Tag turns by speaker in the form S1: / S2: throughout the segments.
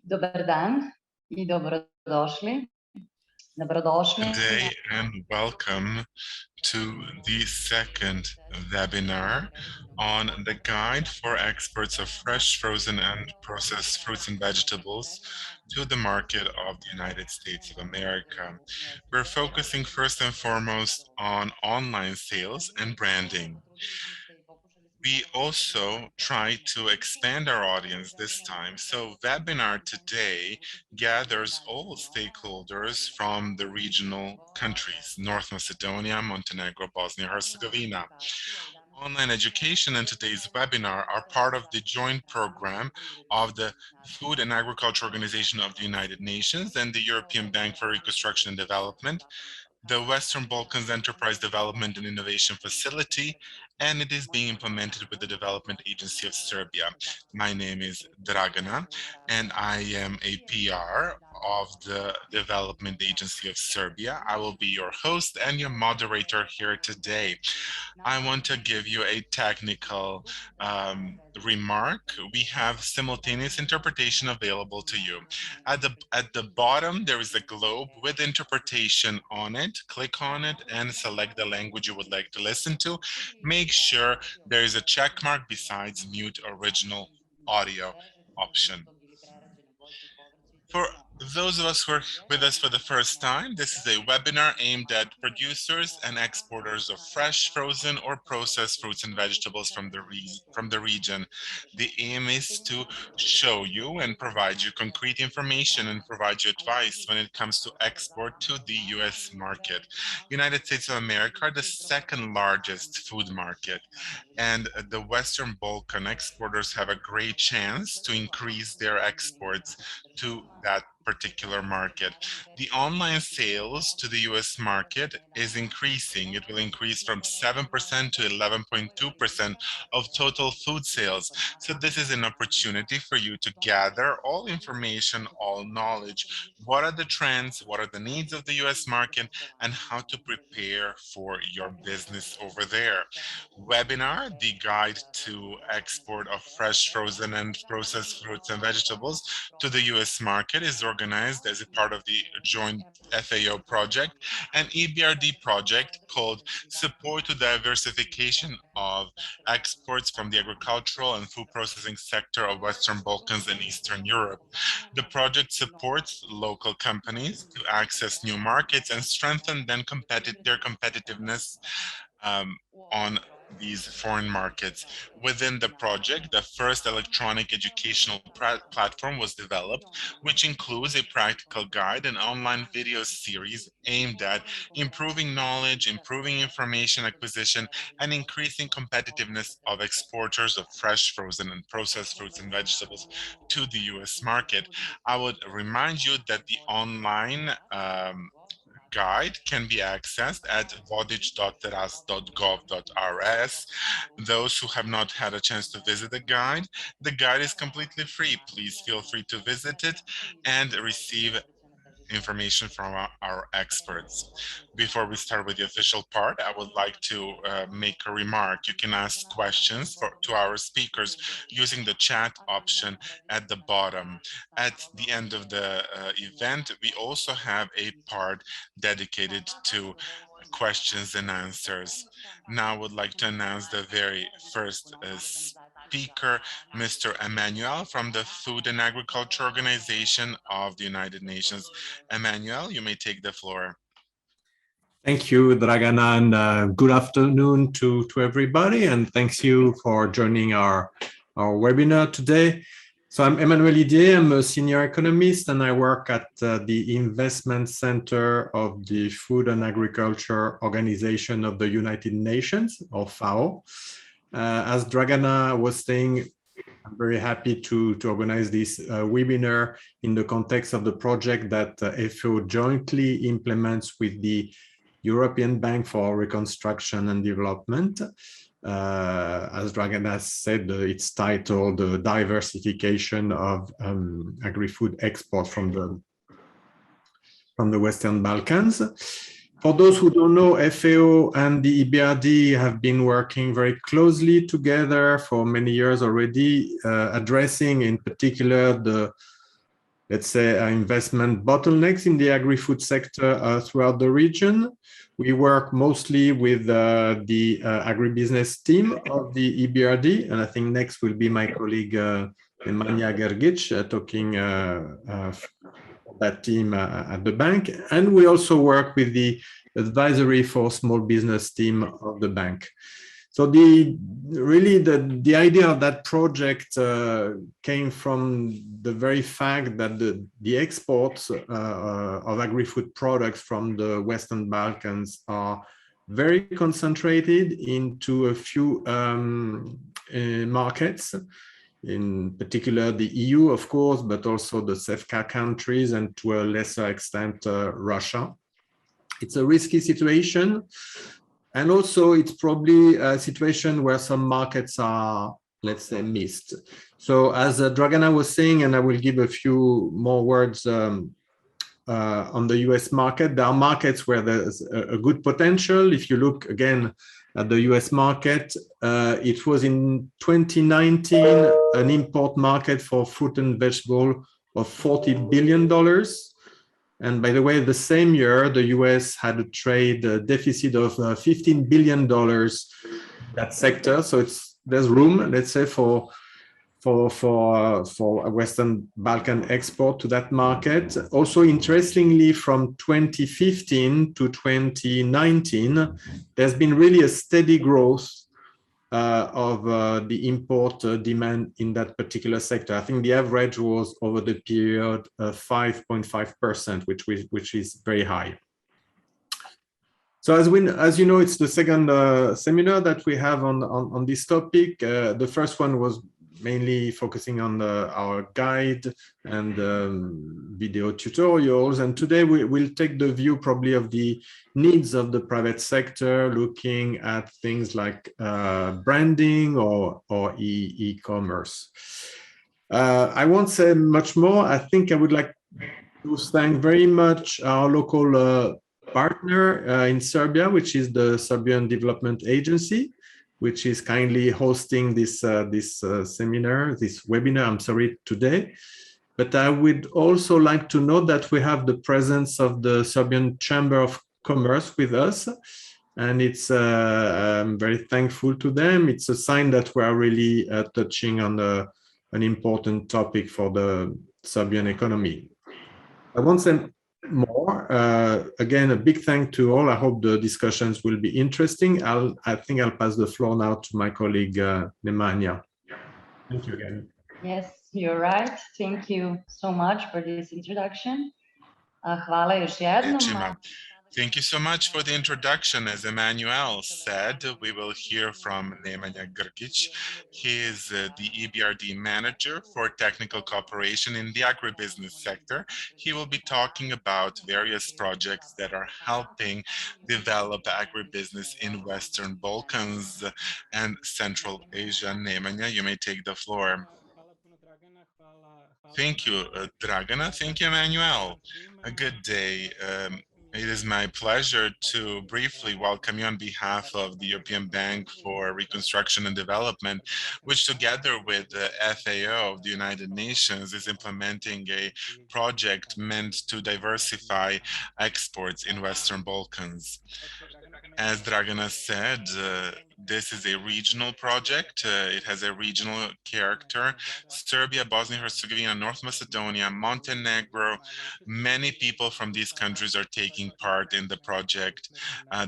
S1: Dobar dan I dobrodošli.
S2: Good day and welcome to the second webinar on the guide for exports of fresh, frozen, and processed fruits and vegetables to the market of the United States of America. We're focusing first and foremost on online sales and branding. We also try to expand our audience this time. So webinar today gathers all stakeholders from the regional countries, North Macedonia, Montenegro, Bosnia-Herzegovina. Online education and today's webinar are part of the joint program of the Food and Agriculture Organization of the United Nations and the European Bank for Reconstruction and Development, the Western Balkans Enterprise Development and Innovation Facility, and it is being implemented with the Development Agency of Serbia. My name is Dragana, and I am a PR of the Development Agency of Serbia. I will be your host and your moderator here today. I want to give you a technical remark. We have simultaneous interpretation available to you. At the bottom, there is a globe with interpretation on it. Click on it and select the language you would like to listen to. Make sure there is a check mark besides mute original audio option. For those of us who are with us for the first time, this is a webinar aimed at producers and exporters of fresh, frozen, or processed fruits and vegetables from the region. The aim is to show you and provide you concrete information and provide you advice when it comes to export to the US market. United States of America are the second largest food market, and the Western Balkan exporters have a great chance to increase their exports to that particular market. The online sales to the US market is increasing. It will increase from 7% to 11.2% of total food sales. So this is an opportunity for you to gather all information, all knowledge. What are the trends? What are the needs of the US market? And how to prepare for your business over there. Webinar, the guide to export of fresh, frozen, and processed fruits and vegetables to the US market, is organized as a part of the joint FAO project, an EBRD project called Support to Diversification of Exports from the Agricultural and Food Processing Sector of Western Balkans and Eastern Europe. The project supports local companies to access new markets and strengthen their competitiveness on these foreign markets. Within the project, the first electronic educational platform was developed, which includes a practical guide and online video series aimed at improving knowledge, improving information acquisition, and increasing competitiveness of exporters of fresh, frozen, and processed fruits and vegetables to the US market. I would remind you that the online guide can be accessed at vodic.teras.gov.rs. Those who have not had a chance to visit the guide is completely free. Please feel free to visit it and receive information from our experts. Before we start with the official part, I would like to make a remark. You can ask questions to our speakers using the chat option at the bottom. At the end of the event, we also have a part dedicated to questions and answers. Now I would like to announce the very first speaker, Mr. Emmanuel from the Food and Agriculture Organization of the United Nations. Emmanuel, you may take the floor.
S3: Thank you, Dragana, and good afternoon to everybody, and thanks you for joining our webinar today. So I'm Emmanuel Idier, I'm a senior economist, and I work at the Investment Center of the Food and Agriculture Organization of the United Nations, or FAO. As Dragana was saying, I'm very happy to organize this webinar in the context of the project that FAO jointly implements with the European Bank for Reconstruction and Development. As Dragana said, it's titled Diversification of Agri-Food Export from the Western Balkans. For those who don't know, FAO and the EBRD have been working very closely together for many years already, addressing in particular the let's say, investment bottlenecks in the agri-food sector throughout the region. We work mostly with the agribusiness team of the EBRD, and I think next will be my colleague Nemanja Gergic talking that team at the bank. And we also work with the advisory for small business team of the bank. So the idea of that project came from the very fact that the exports of agri-food products from the Western Balkans are very concentrated into a few markets, in particular the EU, of course, but also the CEFCA countries and to a lesser extent Russia. It's a risky situation. And also, it's probably a situation where some markets are, let's say, missed. So as Dragana was saying, and I will give a few more words on the US market, there are markets where there's a good potential. If you look again at the US market, it was in 2019 an import market for fruit and vegetable of $40 billion. And by the way, the same year, the US had a trade deficit of $15 billion in that sector. So there's room, let's say, for a Western Balkan export to that market. Also, interestingly, from 2015 to 2019, there's been really a steady growth of the import demand in that particular sector. I think the average was over the period 5.5%, which is very high. So as you know, it's the second seminar that we have on this topic. The first one was mainly focusing on our guide and video tutorials. And today we'll take the view probably of the needs of the private sector, looking at things like branding or e-commerce. I won't say much more. I think I would like to thank very much our local partner in Serbia, which is the Serbian Development Agency, which is kindly hosting this seminar, this webinar, I'm sorry, today. But I would also like to note that we have the presence of the Serbian Chamber of Commerce with us. And it's I'm very thankful to them. It's a sign that we are really touching on an important topic for the Serbian economy. I won't say more. Again, a big thank to all. I hope the discussions will be interesting. I think I'll pass the floor now to my colleague Nemanja. Thank you again.
S1: Yes, you're right. Thank you so much for this introduction. Hvala još jednom.
S2: Thank you so much for the introduction. As Emmanuel said, we will hear from Nemanja Grgic. He is the EBRD manager for technical cooperation in the agribusiness sector. He will be talking about various projects that are helping develop agribusiness in Western Balkans and Central Asia. Nemanja, you may take the floor. Thank you, Dragana. Thank you, Emmanuel. A good day. It is my pleasure to briefly welcome you on behalf of the European Bank for Reconstruction and Development, which together with the FAO of the United Nations is implementing a project meant to diversify exports in Western Balkans. As Dragana said, this is a regional project. It has a regional character. Serbia, Bosnia and Herzegovina, North Macedonia, Montenegro, many people from these countries are taking part in the project.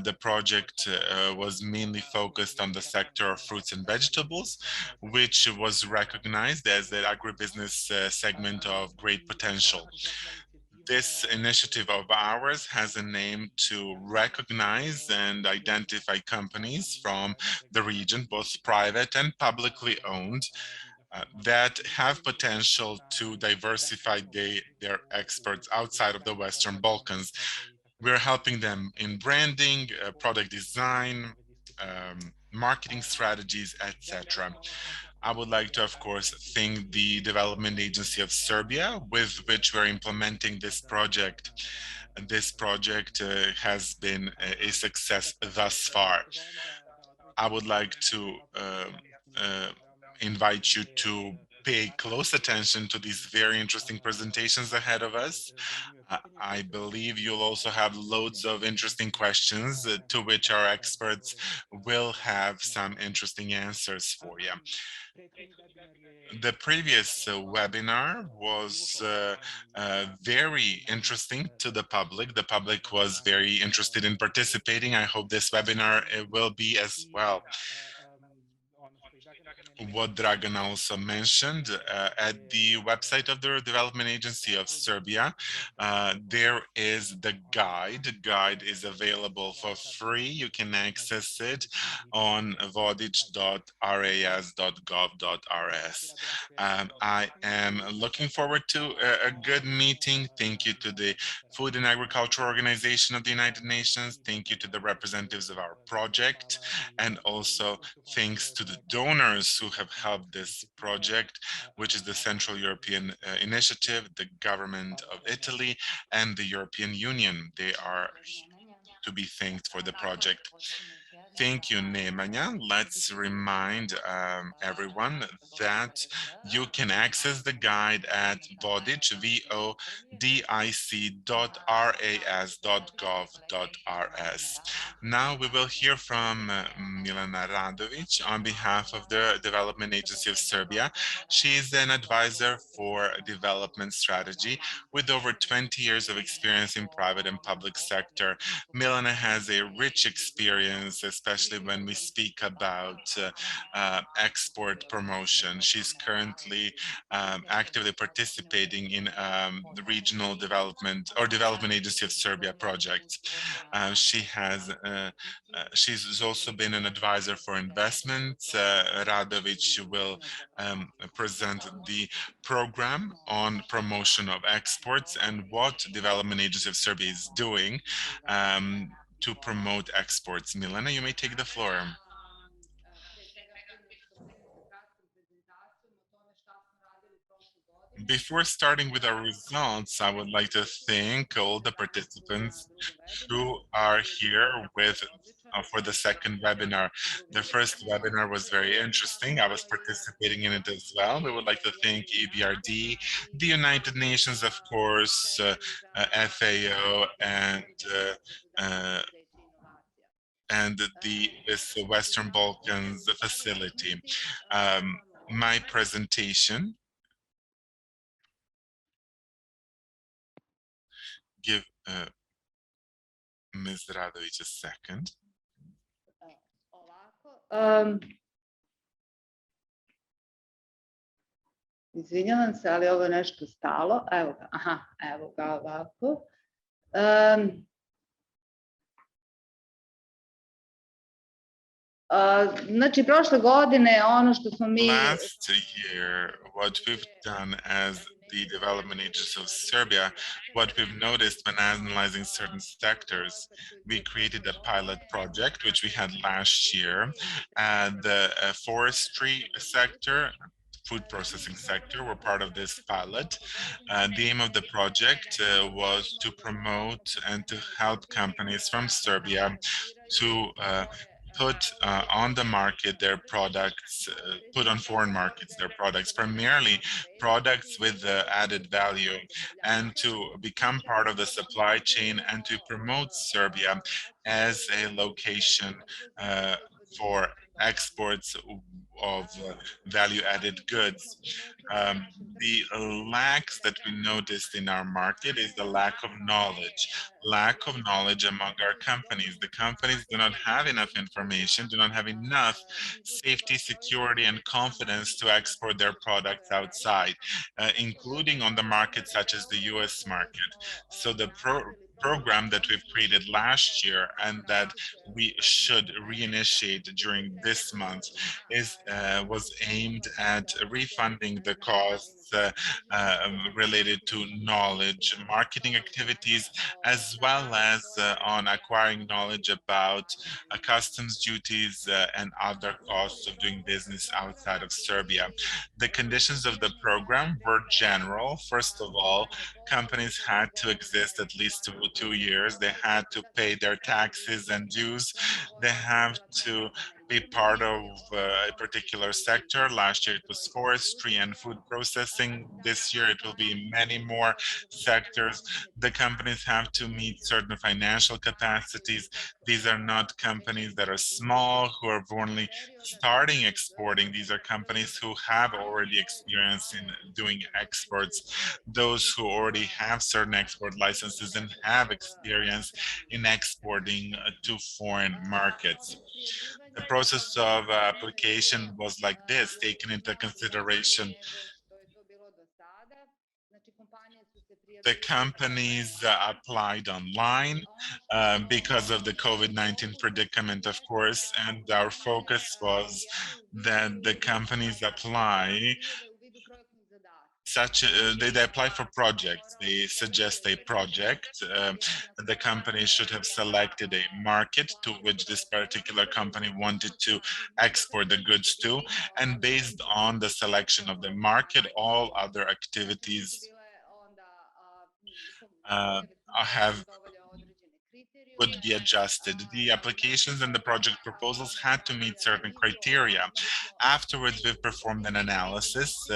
S2: The project was mainly focused on the sector of fruits and vegetables, which was recognized as the agribusiness segment of great potential. This initiative of ours has an aim to recognize and identify companies from the region, both private and publicly owned, that have potential to diversify their exports outside of the Western Balkans. We're helping them in branding, product design, marketing strategies, etc. I would like to, of course, thank the Development Agency of Serbia, with which we're implementing this project. This project has been a success thus far. I would like to invite you to pay close attention to these very interesting presentations ahead of us. I believe you'll also have loads of interesting questions to which our experts will have some interesting answers for you. The previous webinar was very interesting to the public. The public was very interested in participating. I hope this webinar will be as well. What Dragan also mentioned, at the website of the Development Agency of Serbia, there is the guide. The guide is available for free. You can access it on vodic.ras.gov.rs. I am looking forward to a good meeting. Thank you to the Food and Agriculture Organization of the United Nations. Thank you to the representatives of our project, and also thanks to the donors who have helped this project, which is the Central European Initiative, the government of Italy, and the European Union. They are to be thanked for the project. Thank you, Nemanja. Let's remind everyone that you can access the guide at vodic, vodic.ras.gov.rs. Now we will hear from Milena Radovic on behalf of the Development Agency of Serbia. She is an advisor for development strategy with over 20 years of experience in private and public sector. Milena has a rich experience, especially when we speak about export promotion. She's currently actively participating in the Regional Development or Development Agency of Serbia projects. She's also been an advisor for investments. Radovic will present the program on promotion of exports and what Development Agency of Serbia is doing to promote exports. Milena, you may take the floor. Before starting with our results, I would like to thank all the participants who are here with for the second webinar. The first webinar was very interesting. I was participating in it as well. We would like to thank EBRD, the United Nations, of course, FAO, and this Western Balkans facility. My presentation, give Ms. Radovic a second.
S4: Izvinjavam se, ali ovo je nešto stalo. Evo ga, aha, evo ga ovako. Znači, prošle godine ono što smo mi...
S2: Last year, what we've done as the Development Agency of Serbia, what we've noticed when analyzing certain sectors, we created a pilot project, which we had last year, the forestry sector, food processing sector were part of this pilot. The aim of the project was to promote and to help companies from Serbia to put on the market their products, put on foreign markets their products, primarily products with added value, and to become part of the supply chain and to promote Serbia as a location for exports of value-added goods. The lacks that we noticed in our market is the lack of knowledge among our companies. The companies do not have enough information, do not have enough safety, security, and confidence to export their products outside, including on the markets such as the US market. So the program that we've created last year and that we should reinitiate during this month was aimed at refunding the costs related to knowledge, marketing activities, as well as on acquiring knowledge about customs duties and other costs of doing business outside of Serbia. The conditions of the program were general. First of all, companies had to exist at least 2 years. They had to pay their taxes and dues. They have to be part of a particular sector. Last year it was forestry and food processing. This year it will be many more sectors. The companies have to meet certain financial capacities. These are not companies that are small, who are only starting exporting. These are companies who have already experience in doing exports, those who already have certain export licenses and have experience in exporting to foreign markets. The process of application was like this, taken into consideration. The companies applied online because of the COVID-19 predicament, of course, and our focus was that the companies apply they apply for projects. They suggest a project. The company should have selected a market to which this particular company wanted to export the goods to, and based on the selection of the market, all other activities have would be adjusted. The applications and the project proposals had to meet certain criteria. Afterwards, we performed an analysis.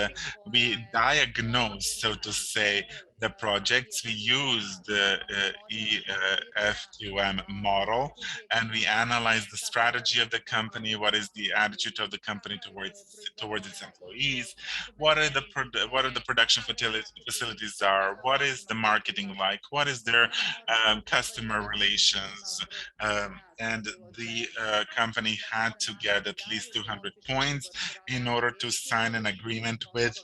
S2: We diagnosed, so to say, the projects. We used the EFQM model, and we analyzed the strategy of the company. What is the attitude of the company towards its employees? What are the production facilities are? What is the marketing like? What is their customer relations? And the company had to get at least 200 points in order to sign an agreement with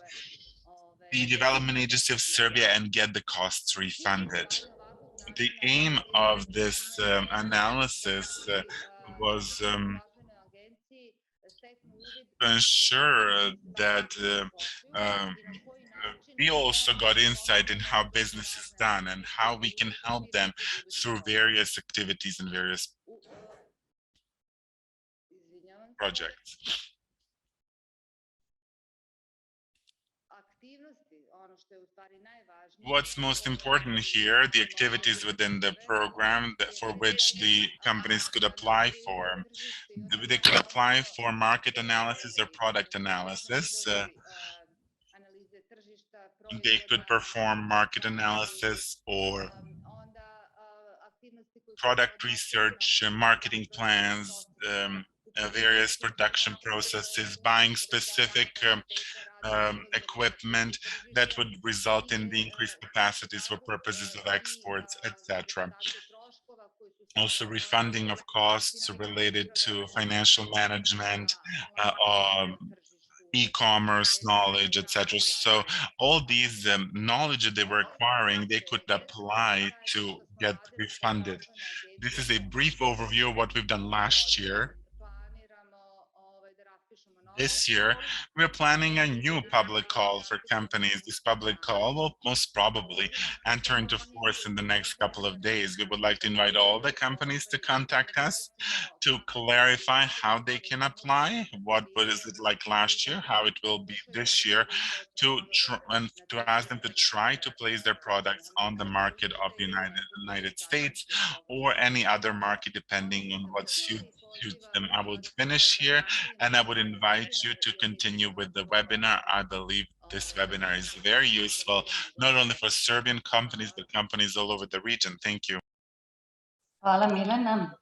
S2: the Development Agency of Serbia and get the costs refunded. The aim of this analysis was to ensure that we also got insight in how business is done and how we can help them through various activities and various projects. What's most important here, the activities within the program for which the companies could apply for. They could apply for market analysis or product analysis. They could perform market analysis or product research, marketing plans, various production processes, buying specific equipment that would result in the increased capacities for purposes of exports, etc. Also refunding of costs related to financial management, e-commerce knowledge, etc. So all these knowledge that they were acquiring, they could apply to get refunded. This is a brief overview of what we've done last year. This year, we're planning a new public call for companies. This public call will most probably enter into force in the next couple of days. We would like to invite all the companies to contact us to clarify how they can apply, what was it like last year, how it will be this year, and to ask them to try to place their products on the market of the United States or any other market, depending on what suits them. I would finish here, and I would invite you to continue with the webinar. I believe this webinar is very useful, not only for Serbian companies, but companies all over the region. Thank you.
S1: Hvala Milena.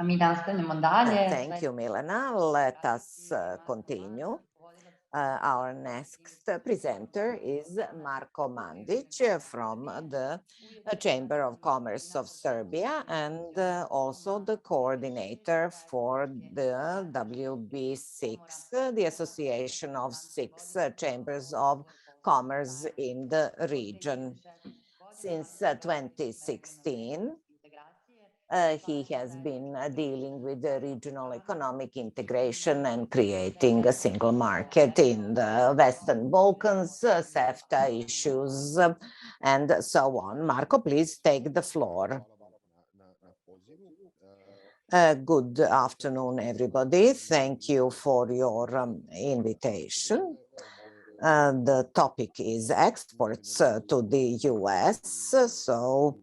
S1: Mi nastavljamo dalje.
S5: Thank you, Milena. Let us continue. Our next presenter is Marko Mandic from the Chamber of Commerce of Serbia and also the coordinator for the WB6, the Association of 6 Chambers of Commerce in the region. Since 2016, he has been dealing with the regional economic integration and creating a single market in the Western Balkans, CEFTA issues, and so on. Marko, please take the floor. Good afternoon, everybody. Thank you for your invitation. The topic is exports to the US. So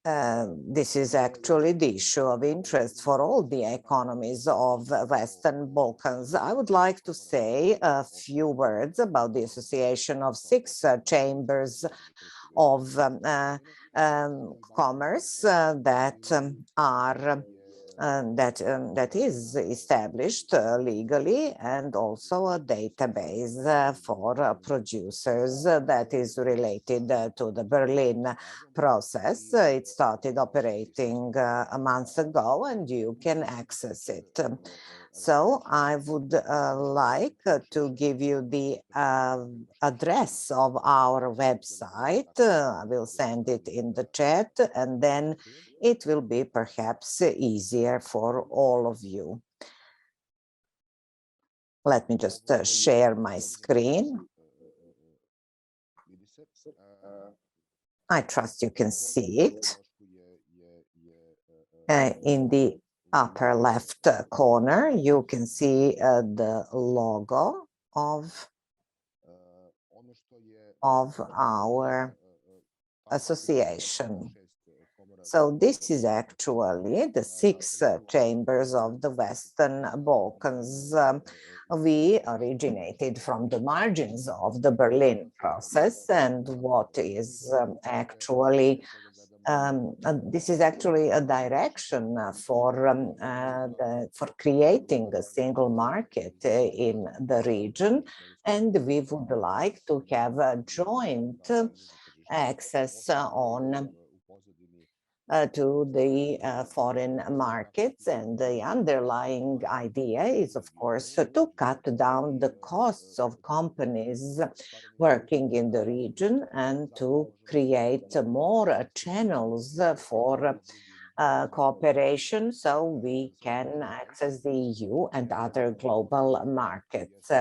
S5: this is actually the issue of interest for all the economies of Western Balkans. I would like to say a few words about the association of 6 chambers of commerce that is established legally, and also a database for producers that is related to the Berlin process. It started operating a month ago, and you can access it. So I would like to give you the address of our website. I will send it in the chat, and then it will be perhaps easier for all of you. Let me just share my screen. I trust you can see it. In the upper left corner, you can see the logo of our association. So this is actually the 6 chambers of the Western Balkans. We originated from the margins of the Berlin process, and what is actually this is actually a direction for creating a single market in the region, and we would like to have a joint access on to the foreign markets. And the underlying idea is, of course, to cut down the costs of companies working in the region and to create more channels for cooperation, so we can access the EU and other global markets.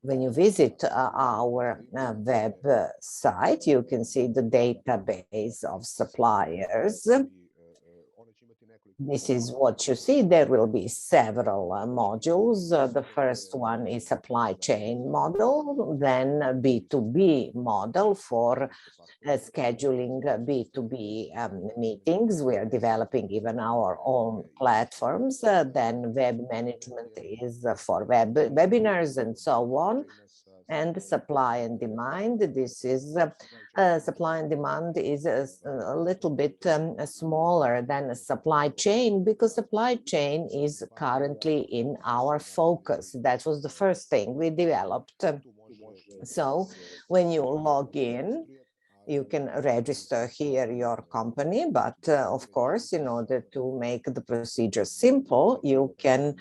S5: When you visit our website, you can see the database of suppliers. This is what you see. There will be several modules. The first one is supply chain model, then a B2B model for scheduling B2B meetings. We are developing even our own platforms. Then web management is for webinars and so on. And supply and demand. This is supply and demand is a little bit smaller than a supply chain, because supply chain is currently in our focus. That was the first thing we developed. So when you log in, you can register here your company, but of course, in order to make the procedure simple, you can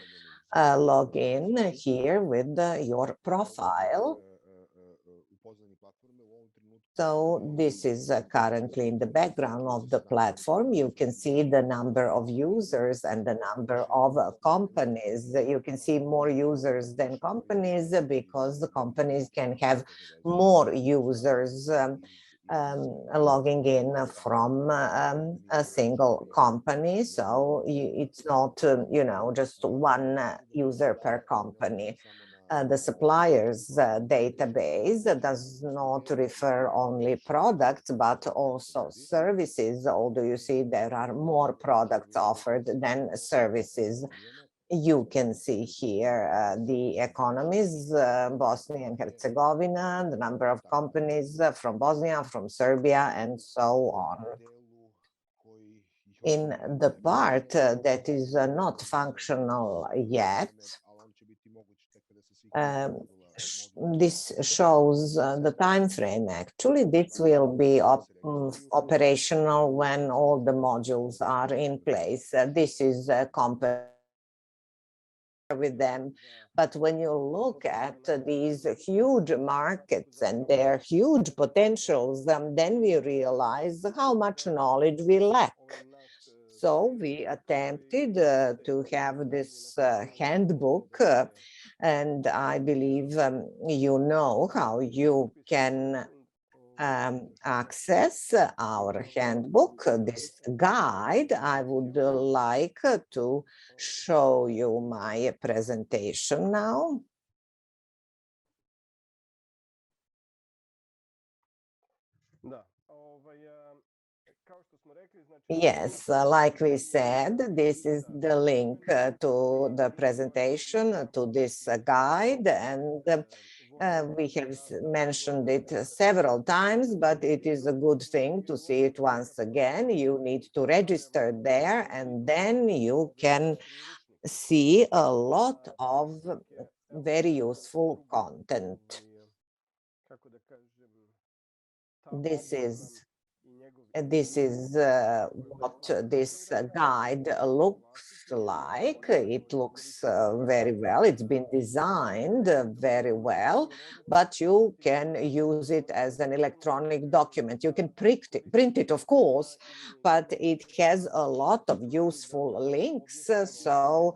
S5: log in here with your profile. So this is currently in the background of the platform. You can see the number of users and the number of companies. You can see more users than companies, because the companies can have more users logging in from a single company. So it's not, just one user per company. The suppliers database does not refer only products, but also services. Although you see there are more products offered than services. You can see here the economies, Bosnia and Herzegovina, the number of companies from Bosnia, from Serbia, and so on. In the part that is not functional yet, this shows the time frame. Actually, this will be operational when all the modules are in place. This is compared with them. But when you look at these huge markets and their huge potentials, then we realize how much knowledge we lack. So we attempted to have this handbook, and I believe you know how you can access our handbook, this guide. I would like to show you my presentation now. Yes, like we said, this is the link to the presentation, to this guide, and we have mentioned it several times, but it is a good thing to see it once again. You need to register there, and then you can see a lot of very useful content. This is what this guide looks like. It looks very well. It's been designed very well, but you can use it as an electronic document. You can print it, of course, but it has a lot of useful links. So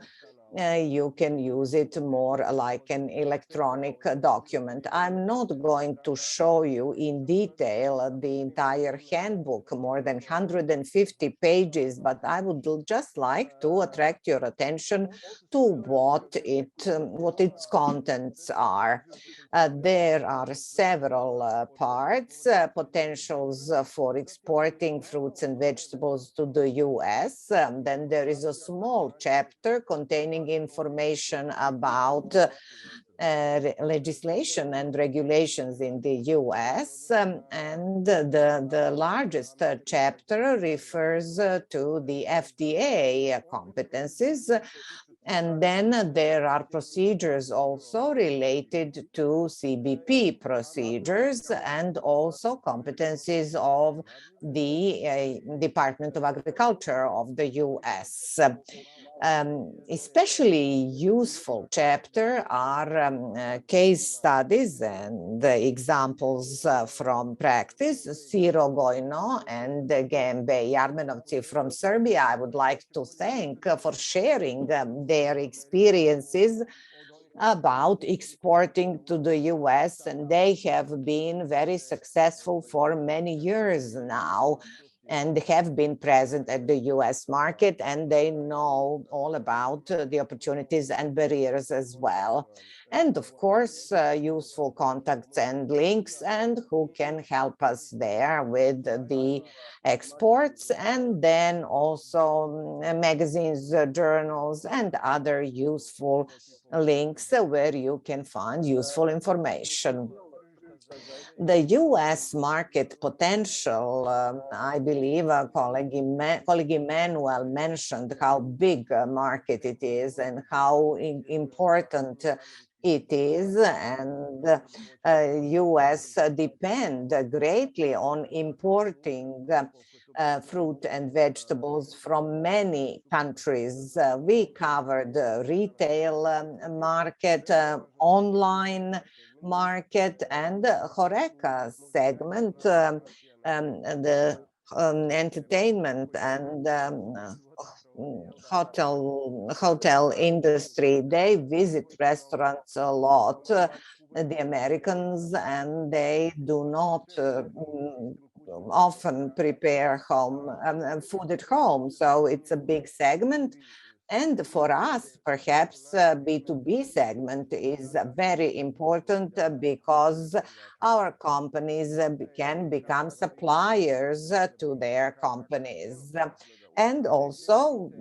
S5: you can use it more like an electronic document. I'm not going to show you in detail the entire handbook, more than 150 pages, but I would just like to attract your attention to what its contents are. There are several parts, potentials for exporting fruits and vegetables to the US. Then there is a small chapter containing information about legislation and regulations in the US. And the largest chapter refers to the FDA competencies. And then there are procedures also related to CBP procedures and also competencies of the Department of Agriculture of the US. Especially useful chapter are case studies and examples from practice. Ciro Gojno and Gembe Jarmenovci from Serbia, I would like to thank for sharing their experiences about exporting to the US, and they have been very successful for many years now and have been present at the US market, and they know all about the opportunities and barriers as well. And of course, useful contacts and links, and who can help us there with the exports, and then also magazines, journals, and other useful links where you can find useful information. The US market potential, I believe colleague Emmanuel mentioned how big a market it is and how important it is, and US depend greatly on importing fruit and vegetables from many countries. We covered the retail market, online market, and HoReCa segment, the entertainment and hotel industry. They visit restaurants a lot, the Americans, and they do not often prepare food at home. So it's a big segment. And for us, perhaps B2B segment is very important because our companies can become suppliers to their companies. And also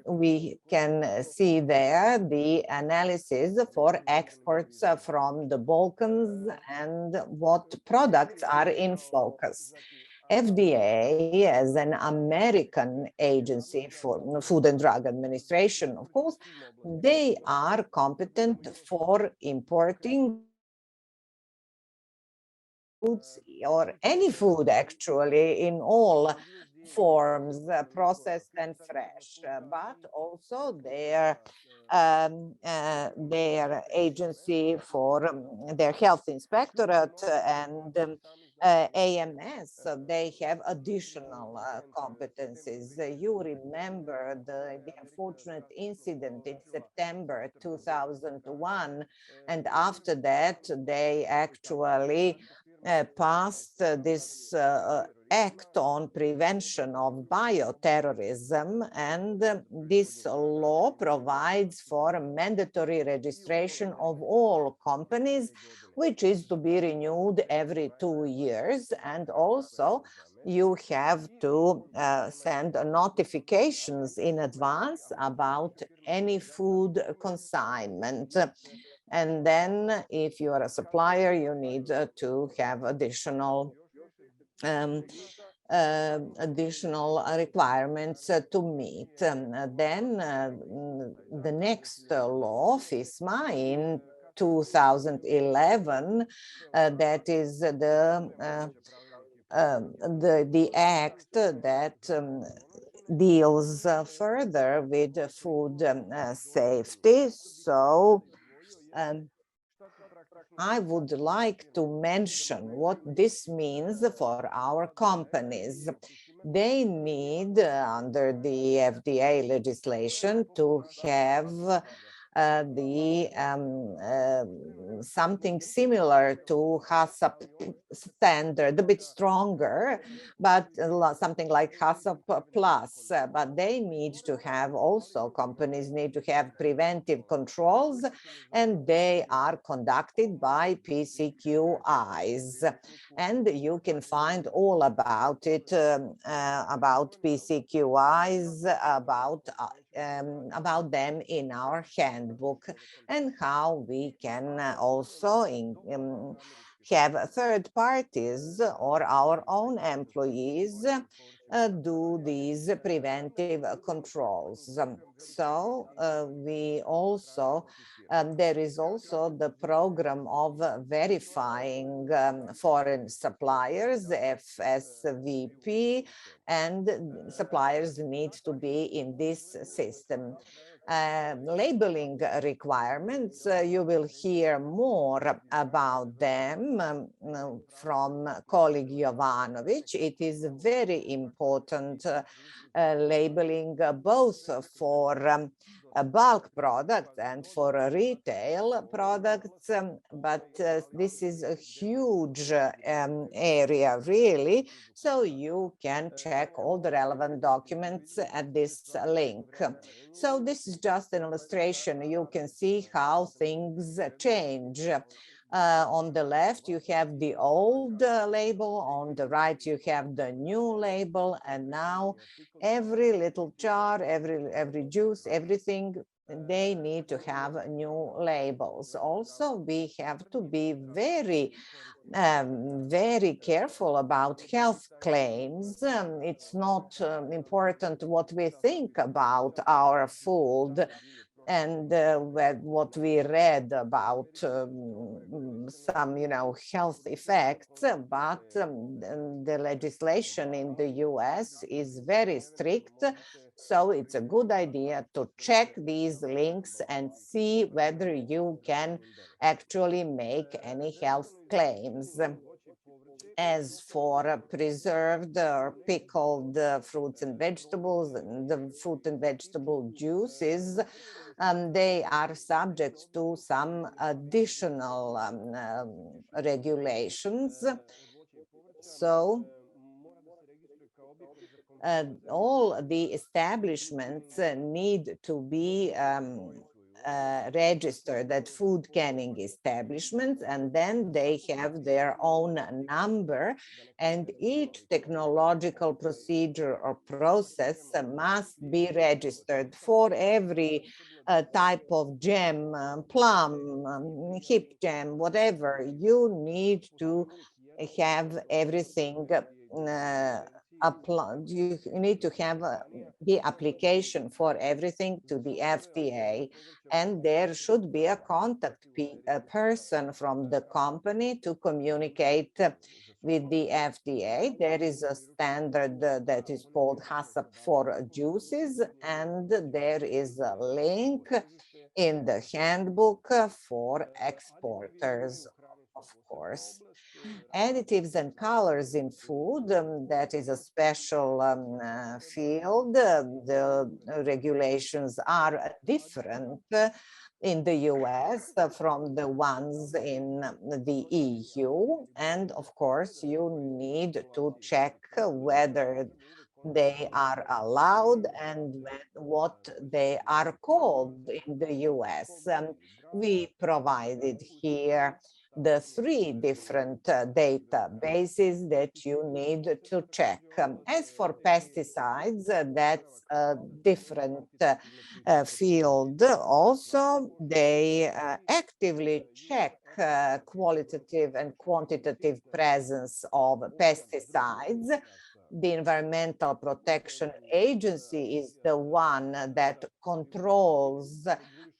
S5: we can see there the analysis for exports from the Balkans and what products are in focus. FDA, as an American agency for Food and Drug Administration, of course, they are competent for importing foods or any food actually in all forms, processed and fresh, but also their agency for their health inspectorate and AMS, they have additional competencies. You remember the unfortunate incident in September 2001, and after that they actually passed this act on prevention of bioterrorism, and this law provides for mandatory registration of all companies, which is to be renewed every 2 years, and also you have to send notifications in advance about any food consignment. And then if you are a supplier, you need to have additional requirements to meet. Then the next law, FISMA, in 2011, that is the act that deals further with food safety. So I would like to mention what this means for our companies. They need, under the FDA legislation, to have something similar to HACCP standard, a bit stronger, but something like HACCP plus. But they need to have also, companies need to have preventive controls, and they are conducted by PCQIs. And you can find all about it, about PCQIs, about them in our handbook, and how we can also have third parties or our own employees do these preventive controls. So we also there is also the program of verifying foreign suppliers, FSVP, and suppliers need to be in this system. Labeling requirements, you will hear more about them from colleague Jovanovic. It is very important labeling both for bulk products and for retail products, but this is a huge area, really. So you can check all the relevant documents at this link. So this is just an illustration. You can see how things change. On the left, you have the old label. On the right, you have the new label. And now every little jar, every juice, everything, they need to have new labels. Also, we have to be very careful about health claims. It's not important what we think about our food and what we read about some, health effects, but the legislation in the US is very strict. So it's a good idea to check these links and see whether you can actually make any health claims. As for preserved or pickled fruits and vegetables, and the fruit and vegetable juices, they are subject to some additional regulations. So all the establishments need to be registered at food canning establishments, and then they have their own number, and each technological procedure or process must be registered for every type of jam, plum, hip jam, whatever. You need to have everything you need to have the application for everything to the FDA, and there should be a contact person from the company to communicate with the FDA. There is a standard that is called HACCP for juices, and there is a link in the handbook for exporters, of course. Additives and colors in food, that is a special field. The regulations are different in the US from the ones in the EU. And of course, you need to check whether they are allowed and what they are called in the US. We provided here the three different databases that you need to check. As for pesticides, that's a different field. Also, they actively check qualitative and quantitative presence of pesticides. The Environmental Protection Agency is the one that controls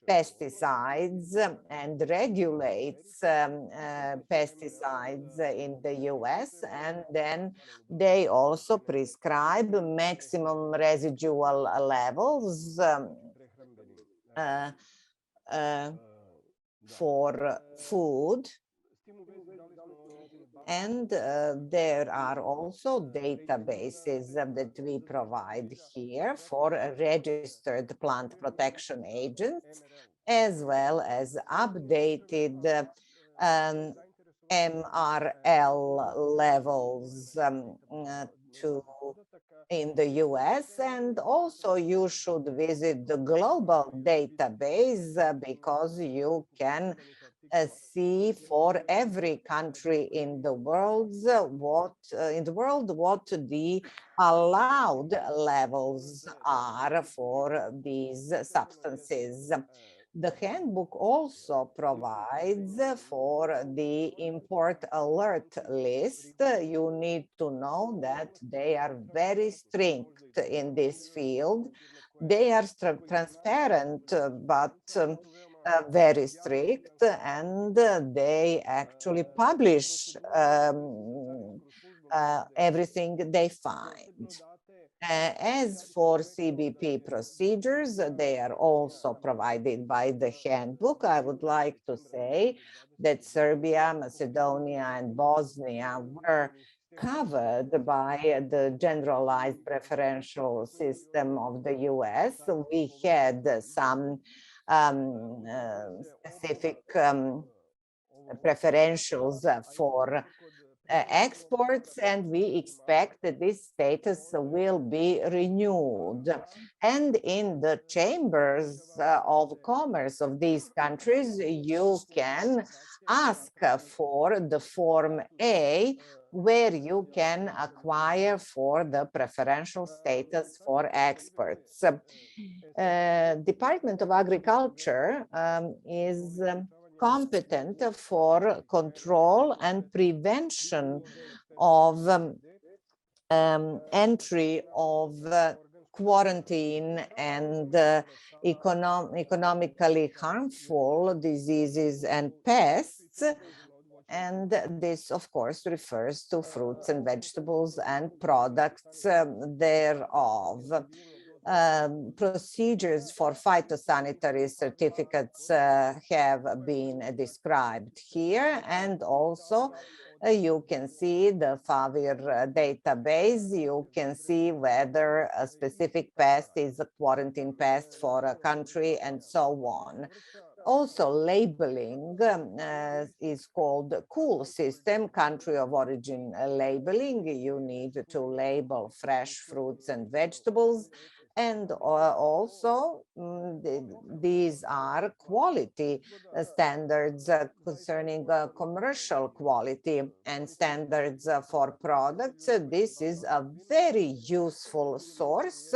S5: pesticides and regulates pesticides in the US, and then they also prescribe maximum residual levels for food. And there are also databases that we provide here for registered plant protection agents, as well as updated MRL levels in the US. And also you should visit the global database because you can see for every country in the world what the allowed levels are for these substances. The handbook also provides for the import alert list. You need to know that they are very strict in this field. They are transparent, but very strict, and they actually publish everything they find. As for CBP procedures, they are also provided by the handbook. I would like to say that Serbia, Macedonia, and Bosnia were covered by the generalized preferential system of the US. We had some specific preferentials for exports, and we expect that this status will be renewed. And in the chambers of commerce of these countries, you can ask for the Form A, where you can acquire for the preferential status for exports. Department of Agriculture is competent for control and prevention of entry of quarantine and economically harmful diseases and pests. And this, of course, refers to fruits and vegetables and products thereof. Procedures for phytosanitary certificates have been described here, and also you can see the FAVIR database. You can see whether a specific pest is a quarantine pest for a country and so on. Also, labeling is called COOL system, country of origin labeling. You need to label fresh fruits and vegetables. And also, these are quality standards concerning commercial quality and standards for products. This is a very useful source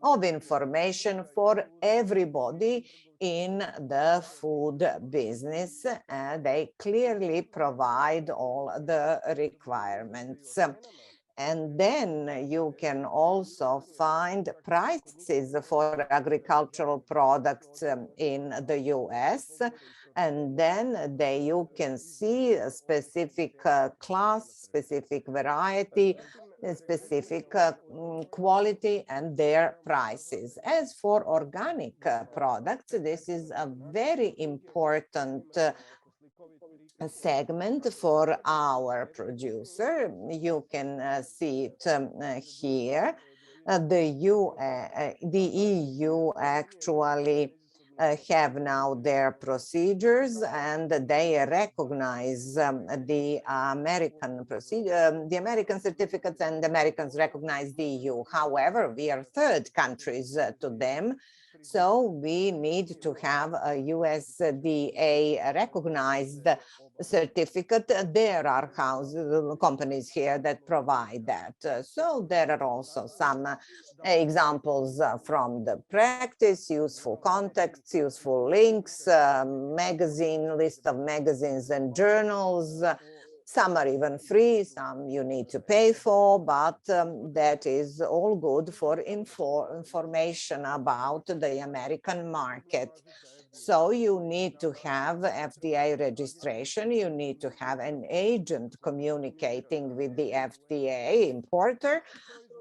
S5: of information for everybody in the food business. They clearly provide all the requirements. And then you can also find prices for agricultural products in the US. And then you can see a specific class, specific variety, specific quality and their prices. As for organic products, this is a very important segment for our producer. You can see it here. The EU actually have now their procedures, and they recognize the American procedure, the American certificates, and the Americans recognize the EU. However, we are third countries to them, So we need to have a USDA recognized certificate. There are companies here that provide that. So there are also some examples from the practice, useful contacts, useful links, magazine, list of magazines and journals. Some are even free, some you need to pay for, but that is all good for information about the American market. So you need to have FDA registration, you need to have an agent communicating with the FDA importer,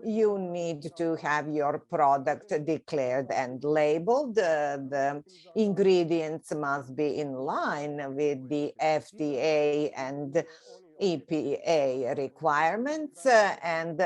S5: you need to have your product declared and labeled. The ingredients must be in line with the FDA and EPA requirements, and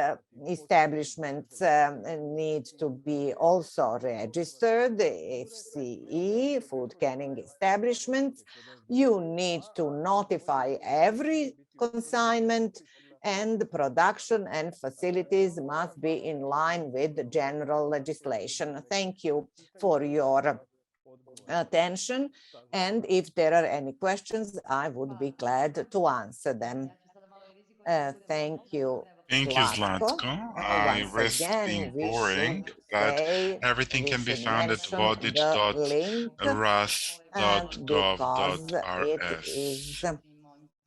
S5: establishments need to be also registered, FCE, food canning establishments. You need to notify every consignment, and production and facilities must be in line with the general legislation. Thank you for your attention. And if there are any questions, I would be glad to answer them. Thank you,
S2: Thank you,
S5: Zlatko.
S2: Zlatko. I
S5: Once
S2: risk
S5: again,
S2: being
S5: we
S2: boring,
S5: should
S2: but
S5: say,
S2: everything
S5: we
S2: can be
S5: should
S2: found at
S5: mention the link because it is
S2: vodit.gov.rs.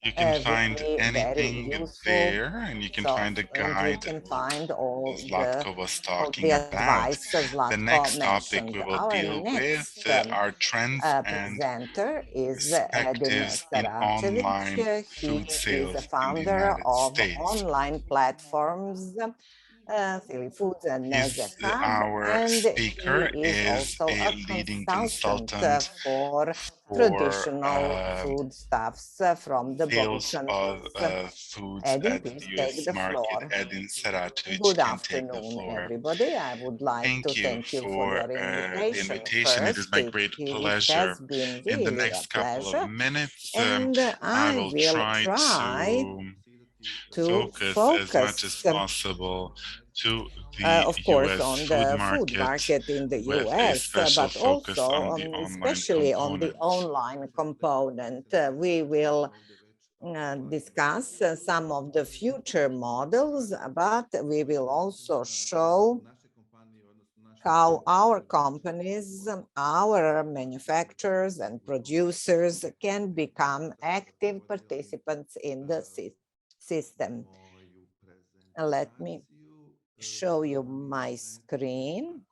S2: You can find
S5: very
S2: anything
S5: useful.
S2: there, and you can
S5: So,
S2: find the
S5: and you
S2: guide
S5: can find all
S2: Zlatko was
S5: the
S2: talking about.
S5: advice
S2: The
S5: Zlatko
S2: next topic
S5: mentioned.
S2: we will
S5: Our
S2: deal with
S5: next
S2: are trends and
S5: presenter is Edin
S2: perspectives in online
S5: Saracevic. He
S2: food
S5: is a
S2: sales in the
S5: founder
S2: United
S5: of
S2: States.
S5: online platforms, Silly Foods and Meze Hub,
S2: Our
S5: and
S2: speaker
S5: he is
S2: is
S5: also
S2: a
S5: a
S2: leading
S5: consultant
S2: consultant
S5: for
S2: for
S5: traditional foodstuffs from the
S2: sales of
S5: Balkans.
S2: foods
S5: Edin,
S2: at
S5: please
S2: the
S5: take
S2: US
S5: the
S2: market.
S5: floor.
S2: Edin Saratovic
S5: Good
S2: can take the
S5: afternoon,
S2: floor.
S5: everybody. I would like to
S2: Thank you
S5: thank you for
S2: for
S5: your
S2: the
S5: invitation
S2: invitation. It is
S5: first.
S2: my great
S5: It
S2: pleasure.
S5: has been
S2: In the
S5: really a
S2: next couple of
S5: pleasure,
S2: minutes,
S5: and
S2: I
S5: I
S2: will
S5: will
S2: try
S5: try
S2: to
S5: to
S2: focus as much as
S5: focus,
S2: possible to the
S5: of course,
S2: US
S5: on
S2: food
S5: the food
S2: market
S5: market in the
S2: with a
S5: US,
S2: special
S5: but
S2: focus
S5: also
S2: on the online
S5: especially on the
S2: component.
S5: online component. We will discuss some of the future models, but we will also show how our companies, our manufacturers and producers can become active participants in the system. Let me show you my screen.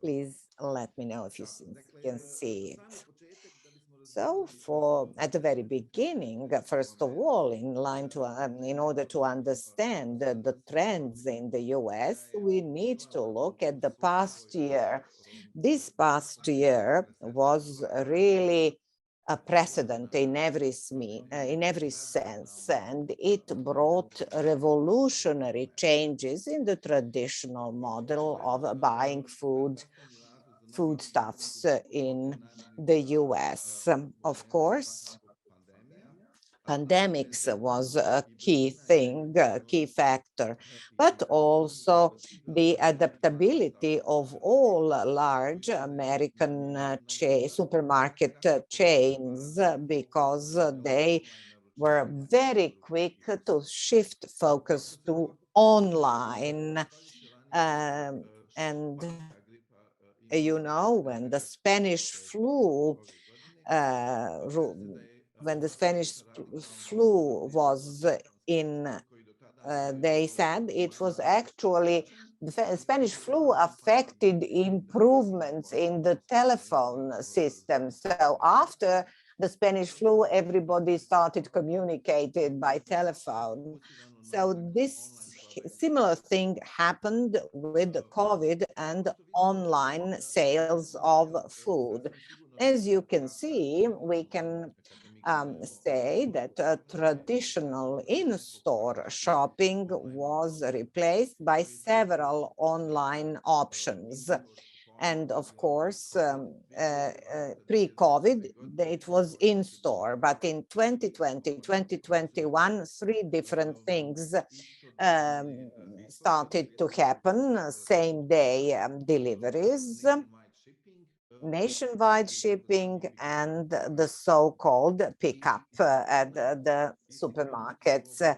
S5: Please let me know if you can see it. So at the very beginning, first of all, in order to understand the trends in the US, we need to look at the past year. This past year was really a precedent in every sense, and it brought revolutionary changes in the traditional model of buying foodstuffs in the US. Of course, pandemics was a key thing, a key factor, but also the adaptability of all large American supermarket chains, because they were very quick to shift focus to online. And you know, when the Spanish flu was in, they said it was actually the Spanish flu affected improvements in the telephone system. So after the Spanish flu, everybody started communicating by telephone. So this similar thing happened with COVID and online sales of food. As you can see, we can say that traditional in-store shopping was replaced by several online options. And of course, pre-COVID, it was in-store, but in 2020, 2021, three different things started to happen, same day deliveries, nationwide shipping, and the so-called pickup at the supermarkets.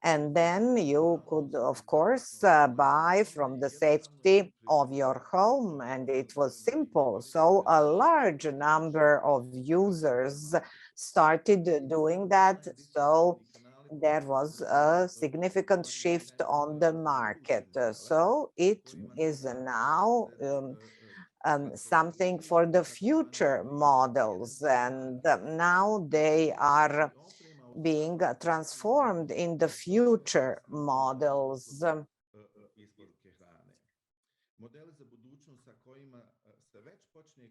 S5: And then you could, of course, buy from the safety of your home, and it was simple. So a large number of users started doing that. So there was a significant shift on the market. So it is now something for the future models, and now they are being transformed in the future models.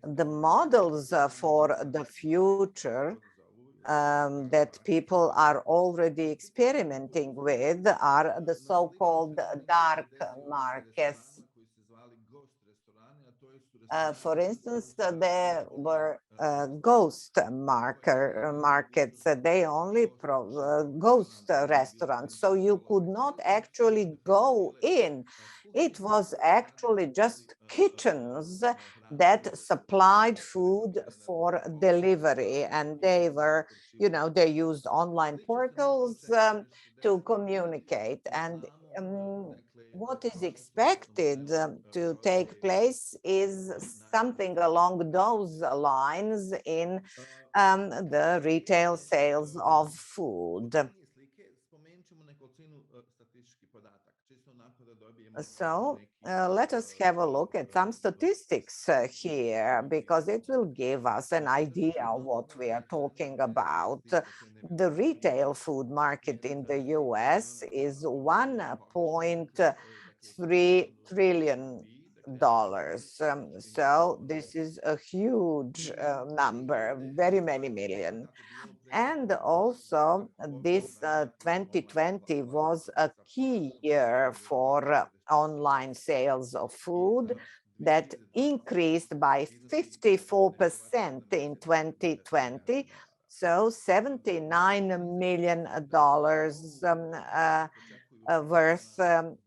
S5: The models for the future that people are already experimenting with are the so-called dark markets. For instance, there were ghost markets. They only ghost restaurants, so you could not actually go in. It was actually just kitchens that supplied food for delivery, and they were, they used online portals to communicate. And what is expected to take place is something along those lines in the retail sales of food. So let us have a look at some statistics here, because it will give us an idea of what we are talking about. The retail food market in the US is $1.3 trillion. So this is a huge number, very many million. And also this 2020 was a key year for online sales of food that increased by 54% in 2020. So $79 million worth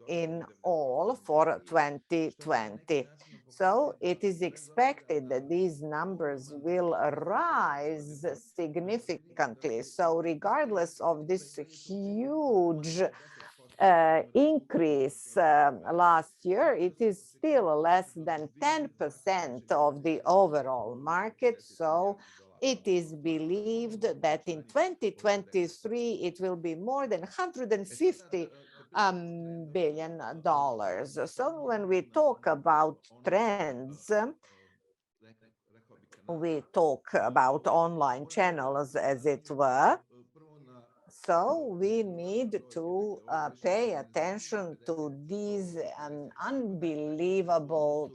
S5: in all for 2020. So it is expected that these numbers will rise significantly. So regardless of this huge increase last year, it is still less than 10% of the overall market. So it is believed that in 2023, it will be more than $150 billion. So when we talk about trends, we talk about online channels, as it were. So we need to pay attention to these unbelievable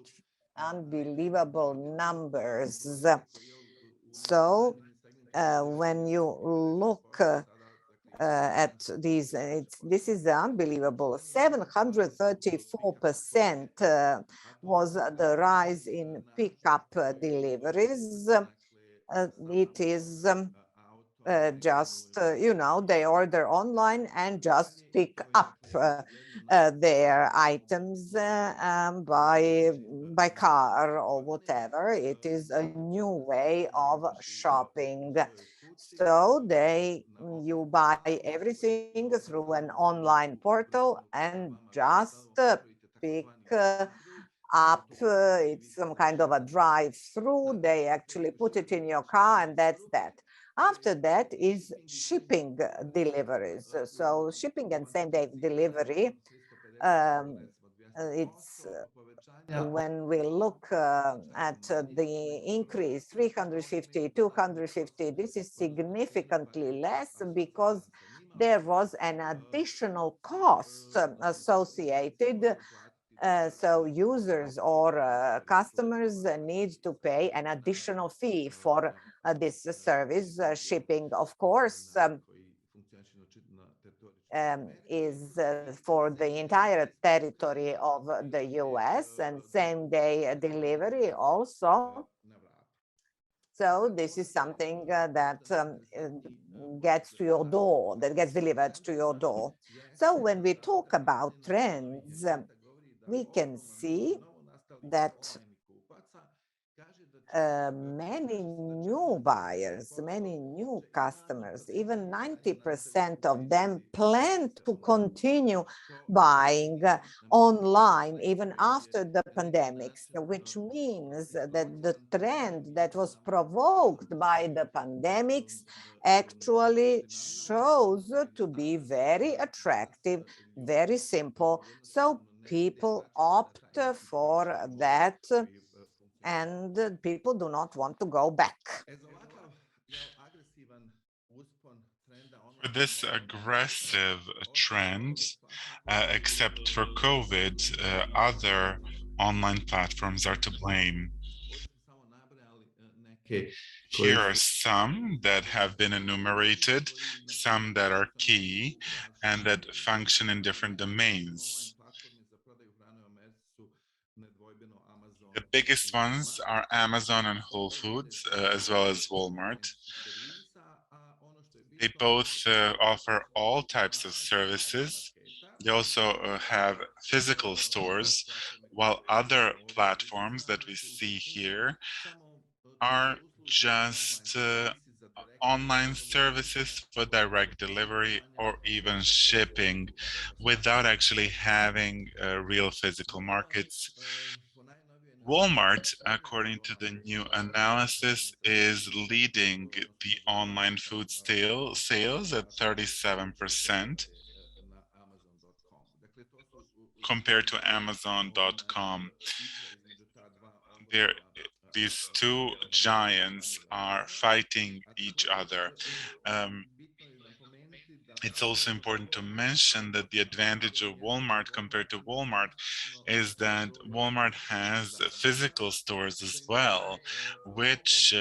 S5: numbers. So when you look at these, this is unbelievable. 734% was the rise in pickup deliveries. It is just, they order online and just pick up their items by car or whatever. It is a new way of shopping. So you buy everything through an online portal and just pick up. It's some kind of a drive-through. They actually put it in your car, and that's that. After that is shipping deliveries. So shipping and same-day delivery, it's when we look at the increase, 350, 250, this is significantly less because there was an additional cost associated. So users or customers need to pay an additional fee for this service. Shipping, of course, is for the entire territory of the US, and same-day delivery also. So this is something that gets to your door, that gets delivered to your door. So when we talk about trends, we can see that many new buyers, many new customers, even 90% of them plan to continue buying online even after the pandemics, which means that the trend that was provoked by the pandemics actually shows to be very attractive, very simple. So people opt for that, and people do not want to go back.
S2: For this aggressive trend, except for COVID, other online platforms are to blame. Here are some that have been enumerated, some that are key and that function in different domains. The biggest ones are Amazon and Whole Foods, as well as Walmart. They both offer all types of services. They also have physical stores, while other platforms that we see here are just online services for direct delivery or even shipping without actually having real physical markets. Walmart, according to the new analysis, is leading the online food sales at 37% compared to Amazon.com. These two giants are fighting each other. It's also important to mention that the advantage of Walmart compared to Walmart is that Walmart has physical stores as well, which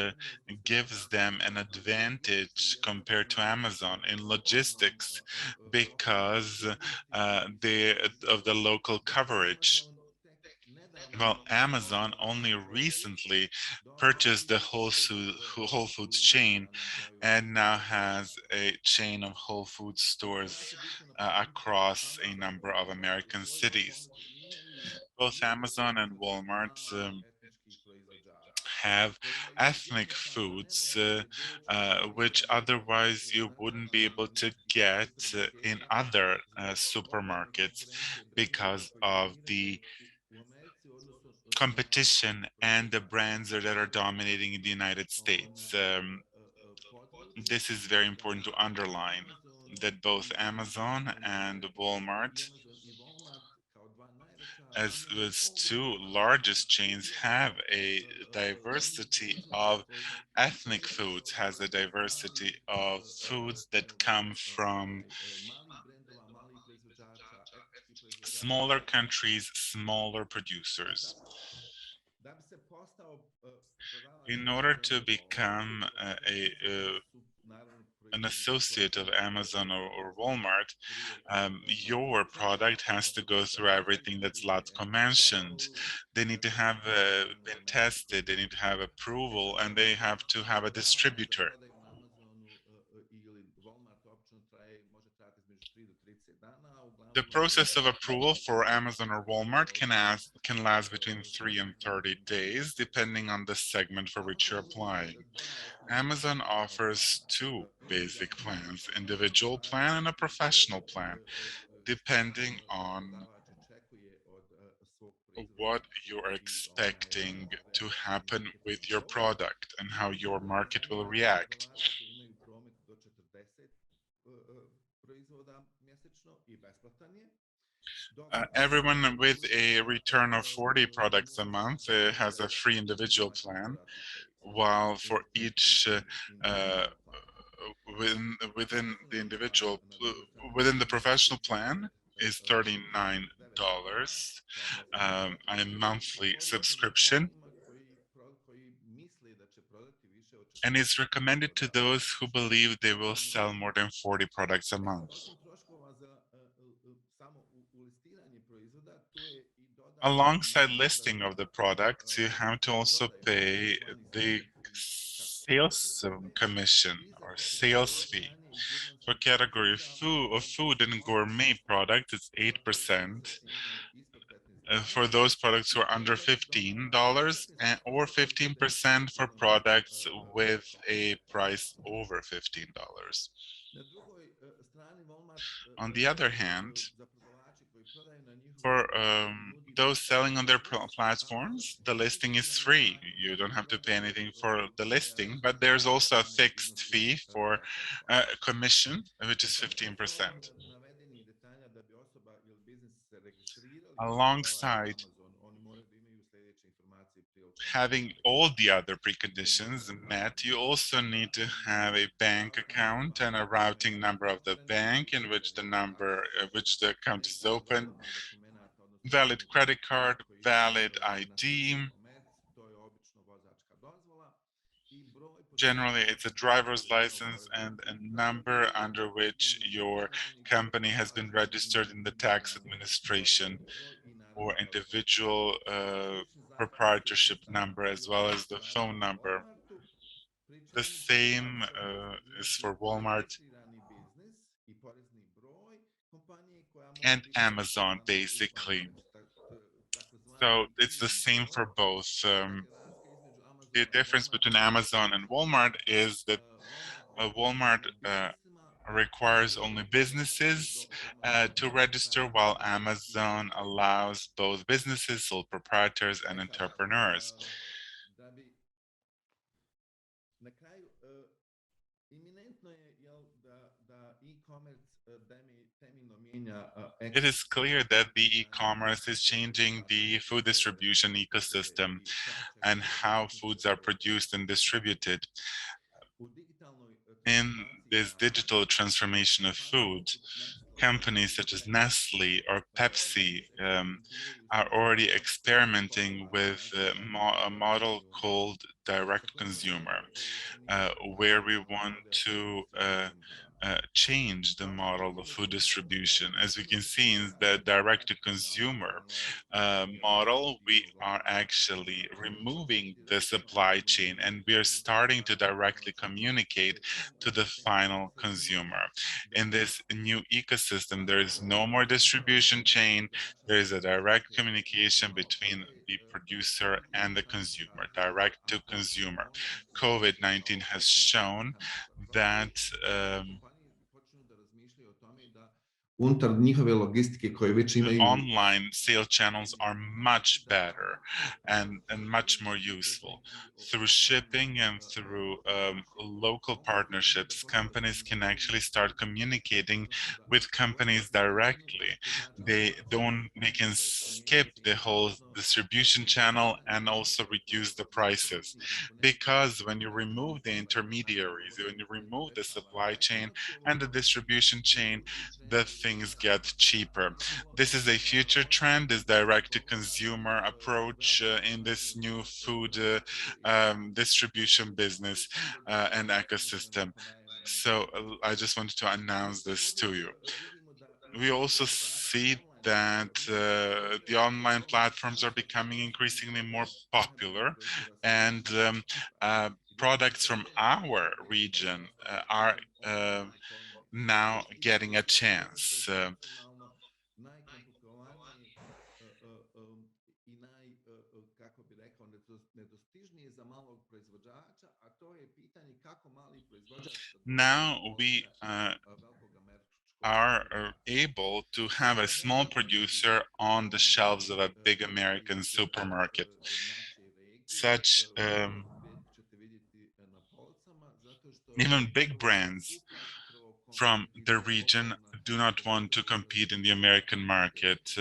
S2: gives them an advantage compared to Amazon in logistics because of the local coverage. Well, Amazon only recently purchased the Whole Foods chain and now has a chain of Whole Foods stores across a number of American cities. Both Amazon and Walmart have ethnic foods which otherwise you wouldn't be able to get in other supermarkets because of the competition and the brands that are dominating in the United States. This is very important to underline that both Amazon and Walmart, as two largest chains, have a diversity of ethnic foods, has a diversity of foods that come from smaller countries, smaller producers. In order to become an associate of Amazon or Walmart, your product has to go through everything that Zlatko mentioned. They need to have been tested, they need to have approval, and they have to have a distributor. The process of approval for Amazon or Walmart can last between 3 and 30 days, depending on the segment for which you're applying. Amazon offers two basic plans, individual plan and a professional plan, depending on what you're expecting to happen with your product and how your market will react. Everyone with a return of 40 products a month has a free individual plan, while for each within the individual within the professional plan is $39, a monthly subscription, and is recommended to those who believe they will sell more than 40 products a month. Alongside listing of the products, you have to also pay the sales commission or sales fee. For category food and gourmet products, it's 8%. For those products who are under $15 or 15% for products with a price over $15. On the other hand, for those selling on their platforms, the listing is free. You don't have to pay anything for the listing, but there's also a fixed fee for commission, which is 15%. Alongside having all the other preconditions met, you also need to have a bank account and a routing number of the bank in which the account is open, valid credit card, valid ID. Generally, it's a driver's license and a number under which your company has been registered in the tax administration, or individual proprietorship number, as well as the phone number. The same is for Walmart and Amazon, basically. So it's the same for both. The difference between Amazon and Walmart is that Walmart requires only businesses to register, while Amazon allows both businesses, sole proprietors, and entrepreneurs. It is clear that the e-commerce is changing the food distribution ecosystem and how foods are produced and distributed. In this digital transformation of food, companies such as Nestle or Pepsi are already experimenting with a model called direct consumer, where we want to change the model of food distribution. As we can see in the direct-to-consumer model, we are actually removing the supply chain and we are starting to directly communicate to the final consumer. In this new ecosystem, there is no more distribution chain. There is a direct communication between the producer and the consumer, direct to consumer. COVID-19 has shown that online sale channels are much better and much more useful. Through shipping and through local partnerships, companies can actually start communicating with companies directly. They can skip the whole distribution channel and also reduce the prices. Because when you remove the intermediaries, when you remove the supply chain and the distribution chain, the things get cheaper. This is a future trend, this direct-to-consumer approach in this new food distribution business and ecosystem. So I just wanted to announce this to you. We also see that the online platforms are becoming increasingly more popular, and products from our region are now getting a chance. Now we are able to have a small producer on the shelves of a big American supermarket. Such even big brands from the region do not want to compete in the American market,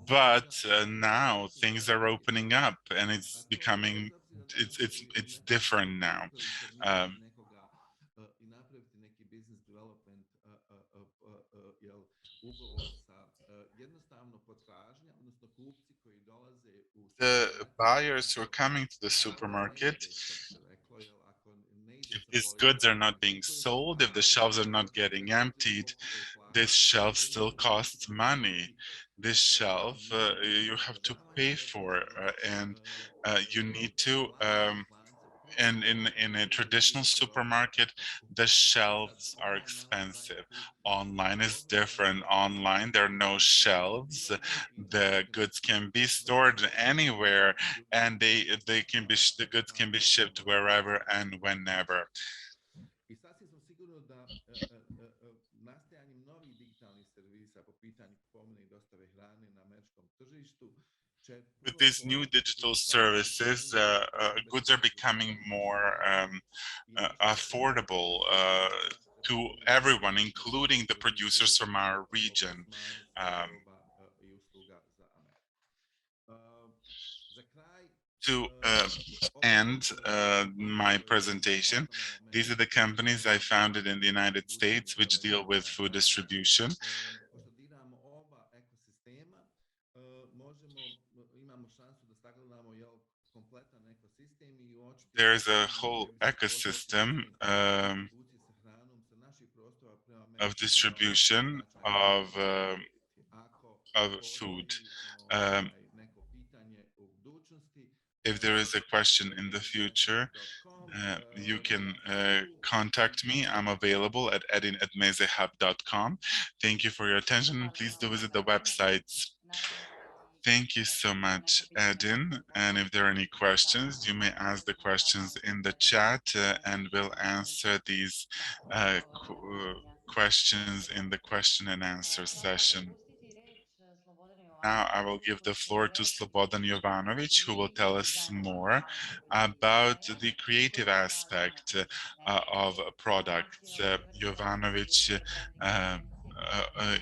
S2: but now things are opening up and it's becoming it's different now. The buyers who are coming to the supermarket, if these goods are not being sold, if the shelves are not getting emptied, this shelf still costs money. This shelf you have to pay for, and you need to And in a traditional supermarket, the shelves are expensive. Online is different. Online, there are no shelves. The goods can be stored anywhere, and the goods can be shipped wherever and whenever.
S6: I sasvim sam sigurno da nastajanjem novih digitalnih servisa po pitanju kupovine i dostave hrane na američkom tržištu će
S2: With
S6: prvo
S2: these new
S6: polako
S2: digital
S6: biti stvarno
S2: services, goods are becoming more affordable to everyone, including the producers from our region.
S6: roba i usluga za Ameriku. Za kraj
S2: To end my presentation, these are the companies I founded in the United States which deal with food distribution.
S6: pošto diramo oba ekosistema, imamo šansu da sagledamo kompletan ekosistem i uočiti
S2: There's a whole ecosystem
S6: distribucije sa hranom sa naših prostora prema
S2: of
S6: američkim obalama
S2: distribution
S6: Ako
S2: of food.
S6: postoji neko pitanje u budućnosti,
S2: If there is a question in the future, you can contact me. I'm available at edin@mesehub.com. Thank you for your attention, and please do visit the websites. Thank you so much, Edin. And if there are any questions, you may ask the questions in the chat, and we'll answer these questions in the question and answer session. Now I will give the floor to Slobodan Jovanovic, who will tell us more about the creative aspect of products. Jovanovic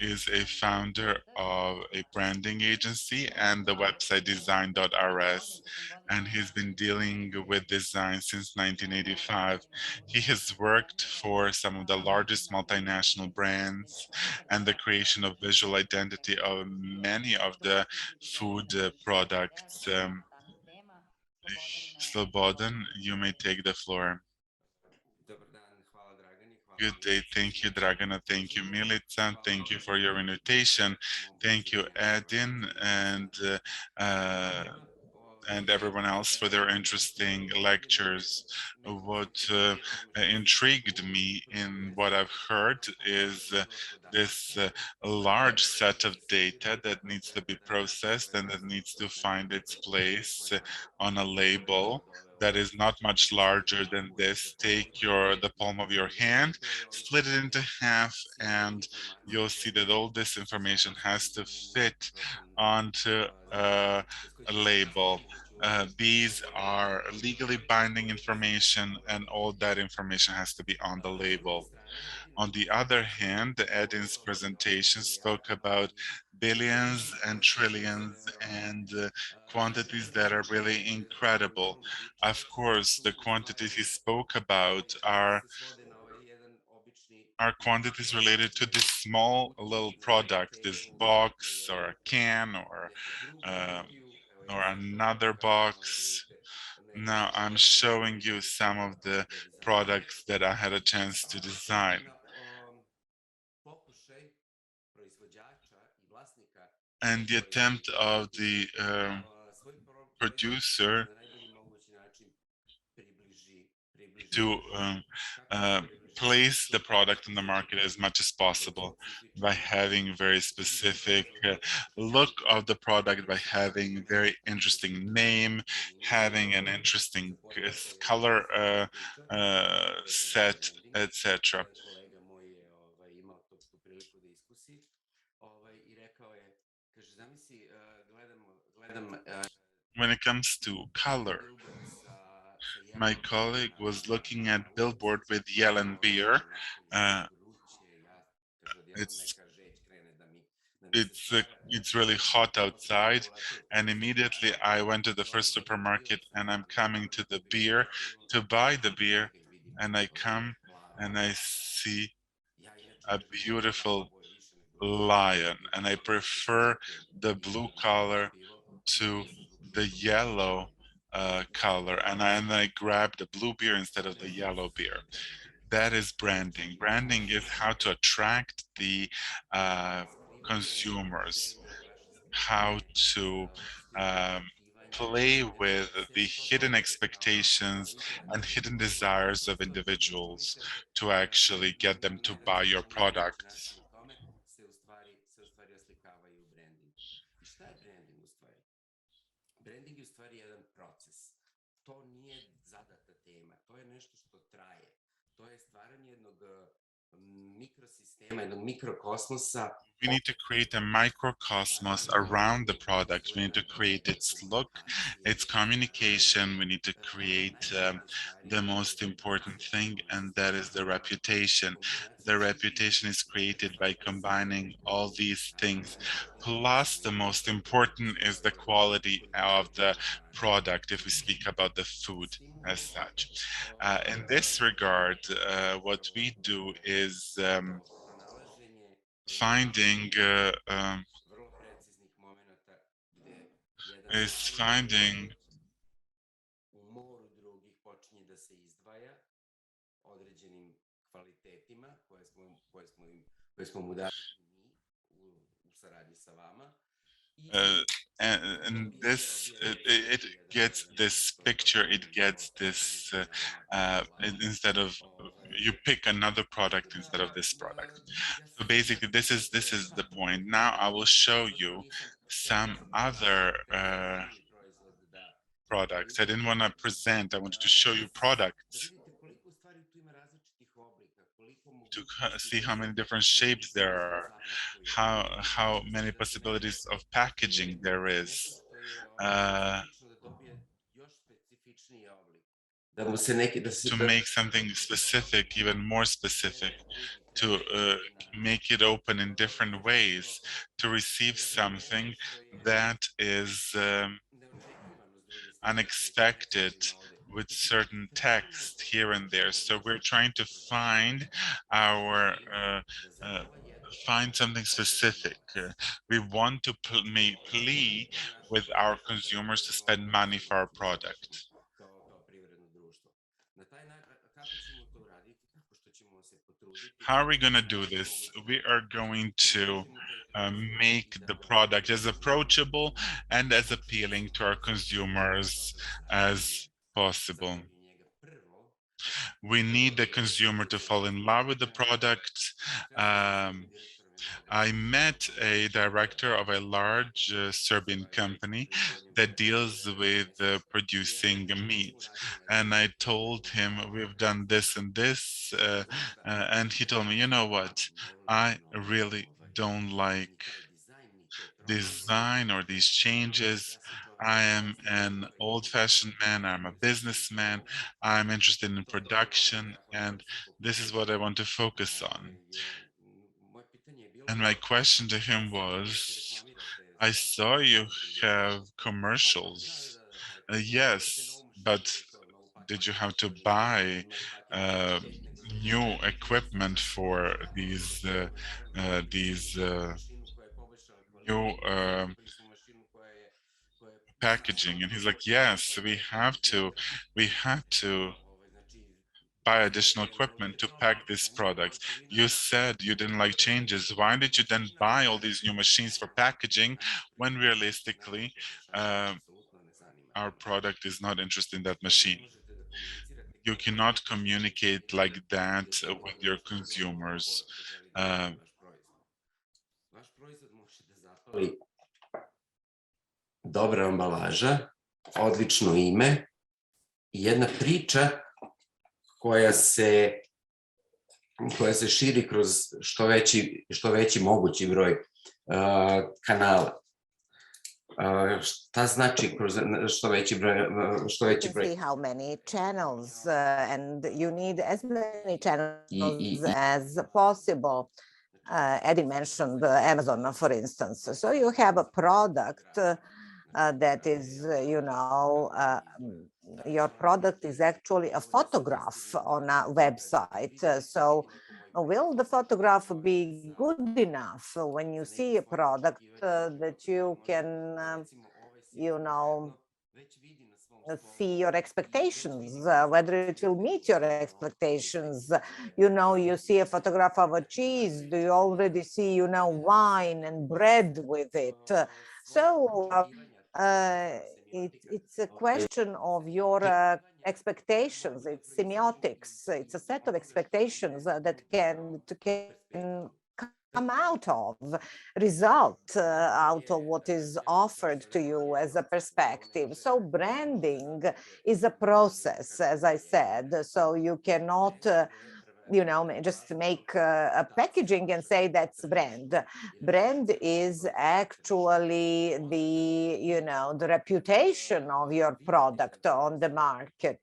S2: is a founder of a branding agency and the website design.rs, and he's been dealing with design since 1985. He has worked for some of the largest multinational brands and the creation of visual identity of many of the food products. Slobodan, you may take the floor. Good day. Thank you, Dragana. Thank you, Milica. Thank you for your invitation. Thank you, Edin, and everyone else for their interesting lectures. What intrigued me in what I've heard is this large set of data that needs to be processed and that needs to find its place on a label that is not much larger than this. Take the palm of your hand, split it into half, and you'll see that all this information has to fit onto a label. These are legally binding information, and all that information has to be on the label. On the other hand, Edin's presentation spoke about billions and trillions and quantities that are really incredible. Of course, the quantities he spoke about are quantities related to this small little product, this box or a can or another box. Now I'm showing you some of the products that I had a chance to design. And the attempt of the producer to place the product in the market as much as possible by having very specific look of the product, by having very interesting name, having an interesting color set, etc. When it comes to color, my colleague was looking at billboard with Yellen beer. It's it's really hot outside, and immediately I went to the first supermarket, and I'm coming to the beer to buy the beer, and I come and I see a beautiful lion, and I prefer the blue color to the yellow color, and I grabbed the blue beer instead of the yellow beer. That is branding. Branding is how to attract the consumers, how to play with the hidden expectations and hidden desires of individuals to actually get them to buy your products.
S7: Branding je u stvari jedan proces. To nije zadata tema, to je nešto što traje. To je stvaranje jednog mikrosistema, jednog mikrokosmosa.
S2: We need to create a microcosmos around the product. We need to create its look, its communication. We need to create the most important thing, and that is the reputation. The reputation is created by combining all these things. Plus, the most important is the quality of the product, if we speak about the food as such. In this regard, what we do is finding
S7: u moru drugih počinje da se izdvaja određenim kvalitetima koje smo mu dali mi u saradnji sa vama.
S2: And this it gets this picture, it gets this instead of you pick another product instead of this product. So basically this is the point. Now I will show you some other products. I didn't want to present, I wanted to show you products to see how many different shapes there are, how many possibilities of packaging there is. To make something specific, even more specific, to make it open in different ways, to receive something that is unexpected, with certain text here and there. So we're trying to find find something specific. We want to plea with our consumers to spend money for our product. How are we going to do this? We are going to make the product as approachable and as appealing to our consumers as possible. We need the consumer to fall in love with the product. I met a director of a large Serbian company that deals with producing meat. And I told him, we've done this and this. And he told me, you know what? I really don't like design or these changes. I am an old-fashioned man, I'm a businessman, I'm interested in production, and this is what I want to focus on. And my question to him was, I saw you have commercials. Yes, but did you have to buy new equipment for these new packaging? And he's like, yes, we had to buy additional equipment to pack these products. You said you didn't like changes. Why did you then buy all these new machines for packaging when realistically our product is not interested in that machine? You cannot communicate like that with your consumers.
S7: Dobra ambalaža, odlično ime i jedna priča koja se širi kroz što veći mogući broj kanala. Šta znači kroz što veći broj?
S5: See how many channels and you need as many channels as possible. Eddie mentioned Amazon, for instance. So you have a product that is, your product is actually a photograph on a website. So will the photograph be good enough when you see a product that you can, see your expectations, whether it will meet your expectations? You see a photograph of a cheese, do you already see, wine and bread with it? So it's a question of your expectations. It's semiotics. It's a set of expectations that can come out of, result out of what is offered to you as a perspective. So branding is a process, as I said. So you cannot just make a packaging and say that's brand. Brand is actually the reputation of your product on the market.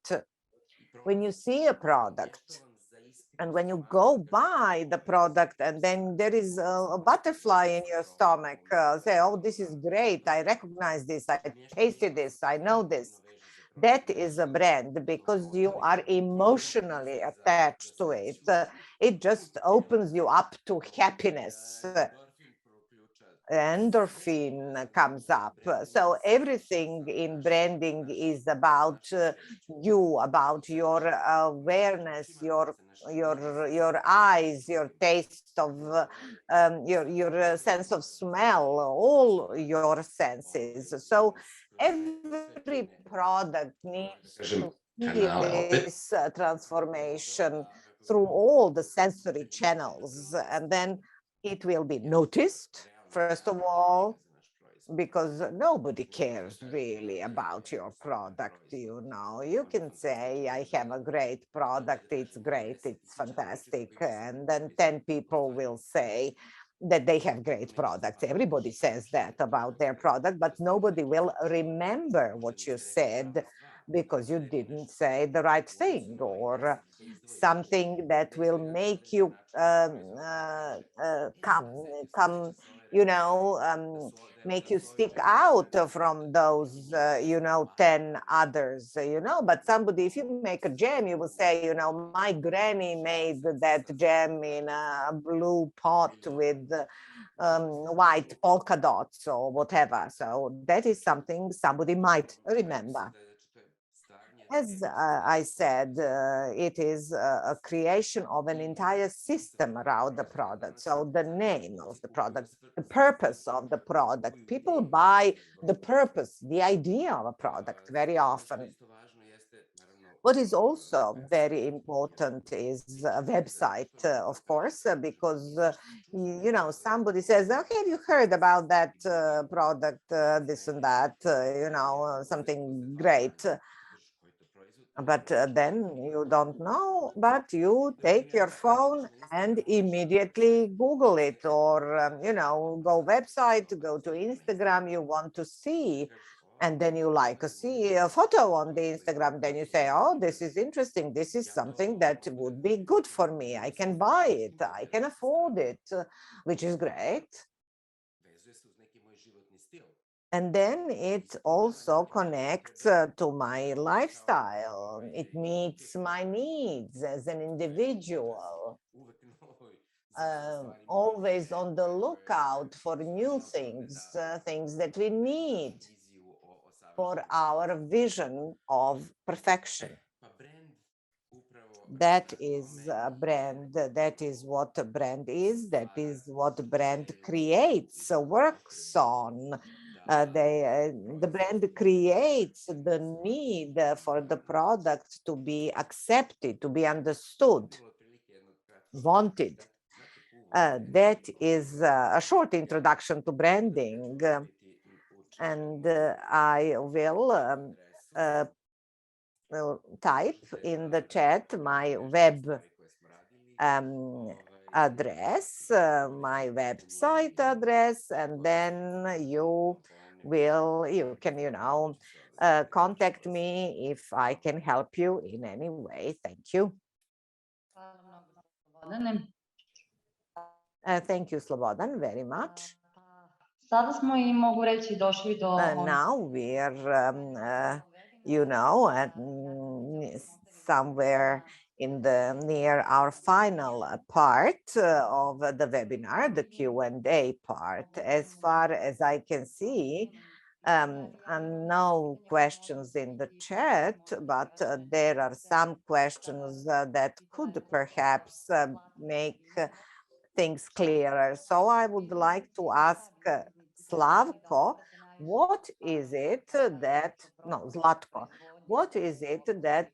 S5: When you see a product and when you go buy the product and then there is a butterfly in your stomach, say, oh, this is great, I recognize this, I tasted this, I know this. That is a brand because you are emotionally attached to it. It just opens you up to happiness. Endorphin comes up. So everything in branding is about you, about your awareness, your eyes, your taste of your sense of smell, all your senses. So every product needs to feel this transformation through all the sensory channels, and then it will be noticed, first of all, because nobody cares really about your product. You can say, I have a great product, it's great, it's fantastic, and then 10 people will say that they have great products. Everybody says that about their product, but nobody will remember what you said because you didn't say the right thing, or something that will make you come make you stick out from those 10 others. But somebody, if you make a jam, you will say, my granny made that jam in a blue pot with white polka dots or whatever. So that is something somebody might remember. As I said, it is a creation of an entire system around the product. So the name of the product, the purpose of the product, people buy the purpose, the idea of a product very often. What is also very important is a website, of course, because, somebody says, okay, have you heard about that product, this and that, something great. But then you don't know, but you take your phone and immediately Google it, or, go website, go to Instagram, you want to see, and then you see a photo on the Instagram, then you say, oh, this is interesting. This is something that would be good for me. I can buy it. I can afford it, which is great. And then it also connects to my lifestyle. It meets my needs as an individual. Always on the lookout for new things, things that we need for our vision of perfection. That is a brand. That is what a brand is. That is what brand creates, works on. The brand creates the need for the product to be accepted, to be understood, wanted. That is a short introduction to branding. And I will type in the chat my web address, my website address, and then you can contact me if I can help you in any way. Thank you. Thank you, Slobodan, very much.
S1: Sada smo I mogu reći došli do
S5: now we're somewhere in the near our final part of the webinar, the Q&A part. As far as I can see, no questions in the chat, but there are some questions that could perhaps make things clearer. So I would like to ask Slavko, what is it that, no, Zlatko, what is it that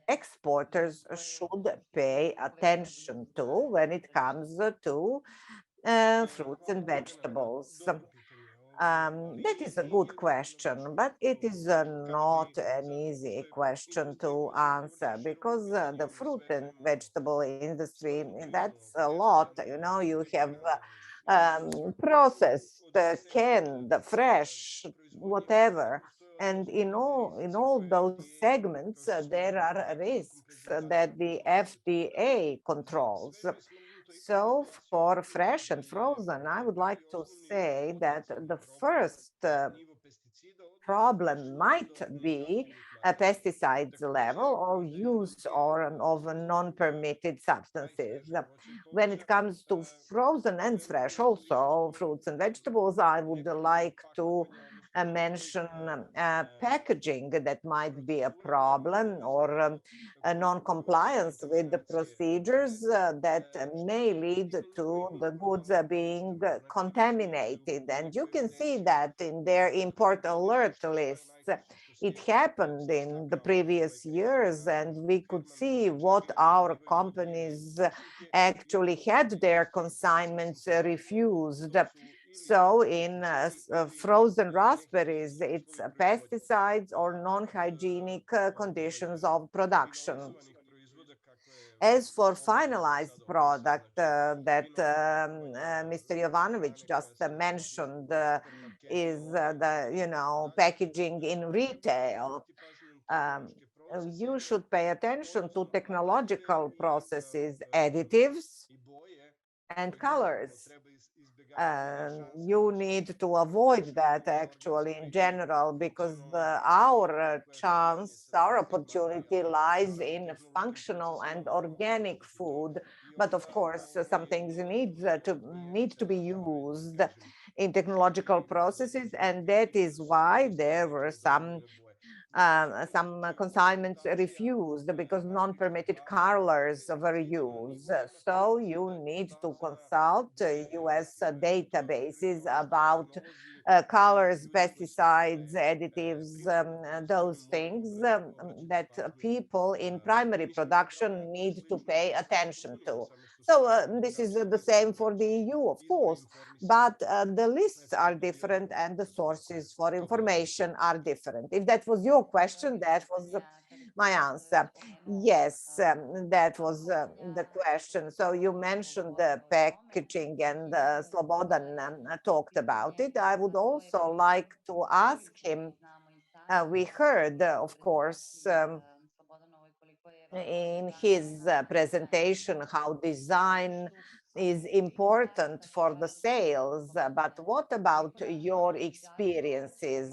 S5: exporters should pay attention to when it comes to fruits and vegetables? That is a good question, but it is not an easy question to answer because the fruit and vegetable industry, that's a lot. You know, you have processed, canned, fresh, whatever. And in all those segments, there are risks that the FDA controls. So for fresh and frozen, I would like to say that the first problem might be a pesticides level or use or of non-permitted substances. When it comes to frozen and fresh, also fruits and vegetables, I would like to mention packaging that might be a problem, or a non-compliance with the procedures that may lead to the goods being contaminated. And you can see that in their import alert lists. It happened in the previous years, and we could see what our companies actually had their consignments refused. So in frozen raspberries, it's pesticides or non-hygienic conditions of production. As for finalized product that Mr. Jovanovic just mentioned, is the packaging in retail. You should pay attention to technological processes, additives, and colors. You need to avoid that actually in general, because our chance, our opportunity lies in functional and organic food. But of course, some things need to be used in technological processes, and that is why there were some consignments refused because non-permitted colors were used. So you need to consult US databases about colors, pesticides, additives, those things that people in primary production need to pay attention to. So this is the same for the EU, of course, but the lists are different and the sources for information are different. If that was your question, that was my answer. Yes, that was the question. So you mentioned the packaging, and Slobodan talked about it. I would also like to ask him, we heard, of course, in his presentation how design is important for the sales. But what about your experiences,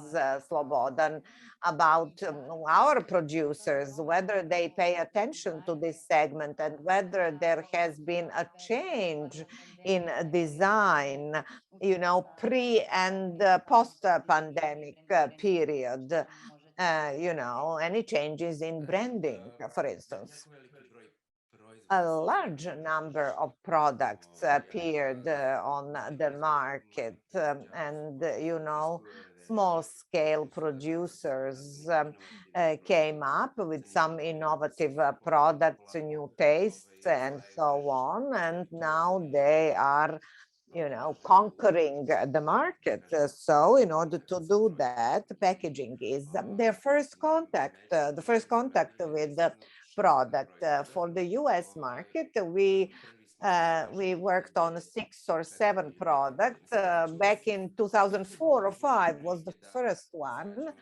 S5: Slobodan, about our producers, whether they pay attention to this segment and whether there has been a change in design, pre and post-pandemic period? Any changes in branding, for instance? A large number of products appeared on the market, and small scale producers came up with some innovative products, new tastes, and so on, and now they are conquering the market. So in order to do that, packaging is their first contact, the first contact with the product. For the US market, we worked on 6 or 7 products. Back in 2004 or 5 was the first one.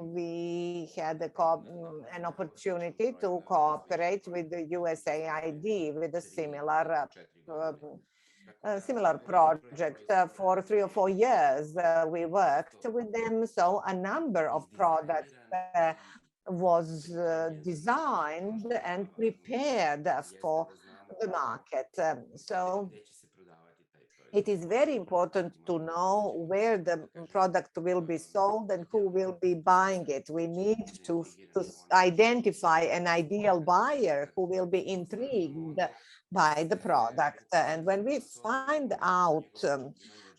S5: We had an opportunity to cooperate with the USAID with a similar project. For 3 or 4 years, we worked with them. So a number of products was designed and prepared for the market. So it is very important to know where the product will be sold and who will be buying it. We need to identify an ideal buyer who will be intrigued by the product. And when we find out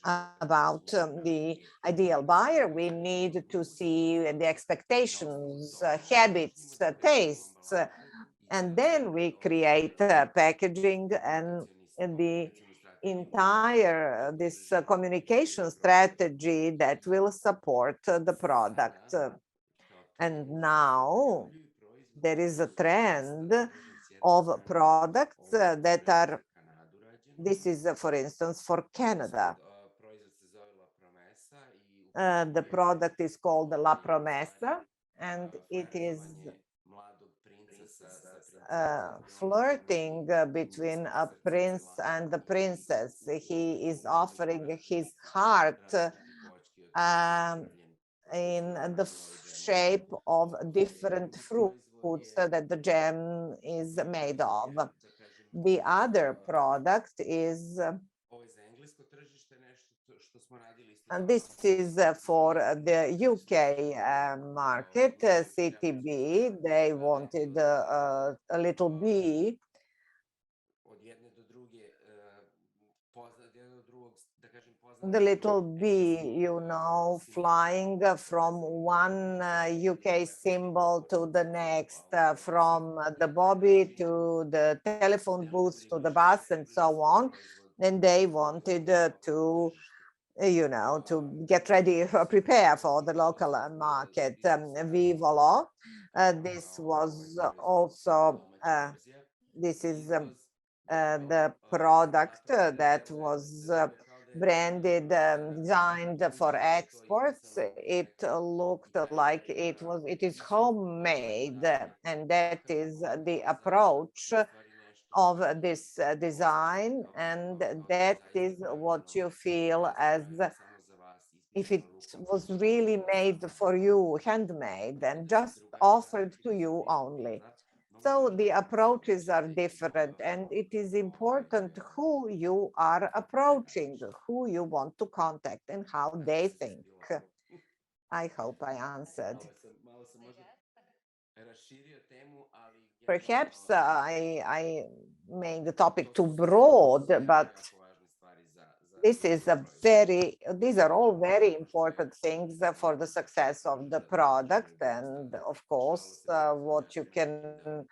S5: about the ideal buyer, we need to see the expectations, habits, tastes, and then we create packaging and the entire this communication strategy that will support the product. And now there is a trend of products that are, this is for instance for Canada. The product is called La Promesa, and it is flirting between a prince and the princess. He is offering his heart in the shape of different fruits that the gem is made of. The other product is and this is for the UK market, CTB. They wanted a little bee. The little bee, you know, flying from one UK symbol to the next, from the Bobby to the telephone booth to the bus and so on. And they wanted to you know, to get ready, prepare for the local market. Vivolo, this was also, this is the product that was branded, designed for exports. It looked like it is homemade, and that is the approach of this design, and that is what you feel as if it was really made for you, handmade, and just offered to you only. So the approaches are different, and it is important who you are approaching, who you want to contact, and how they think. I hope I answered. Perhaps I made the topic too broad, but these are all very important things for the success of the product. And of course, what you can,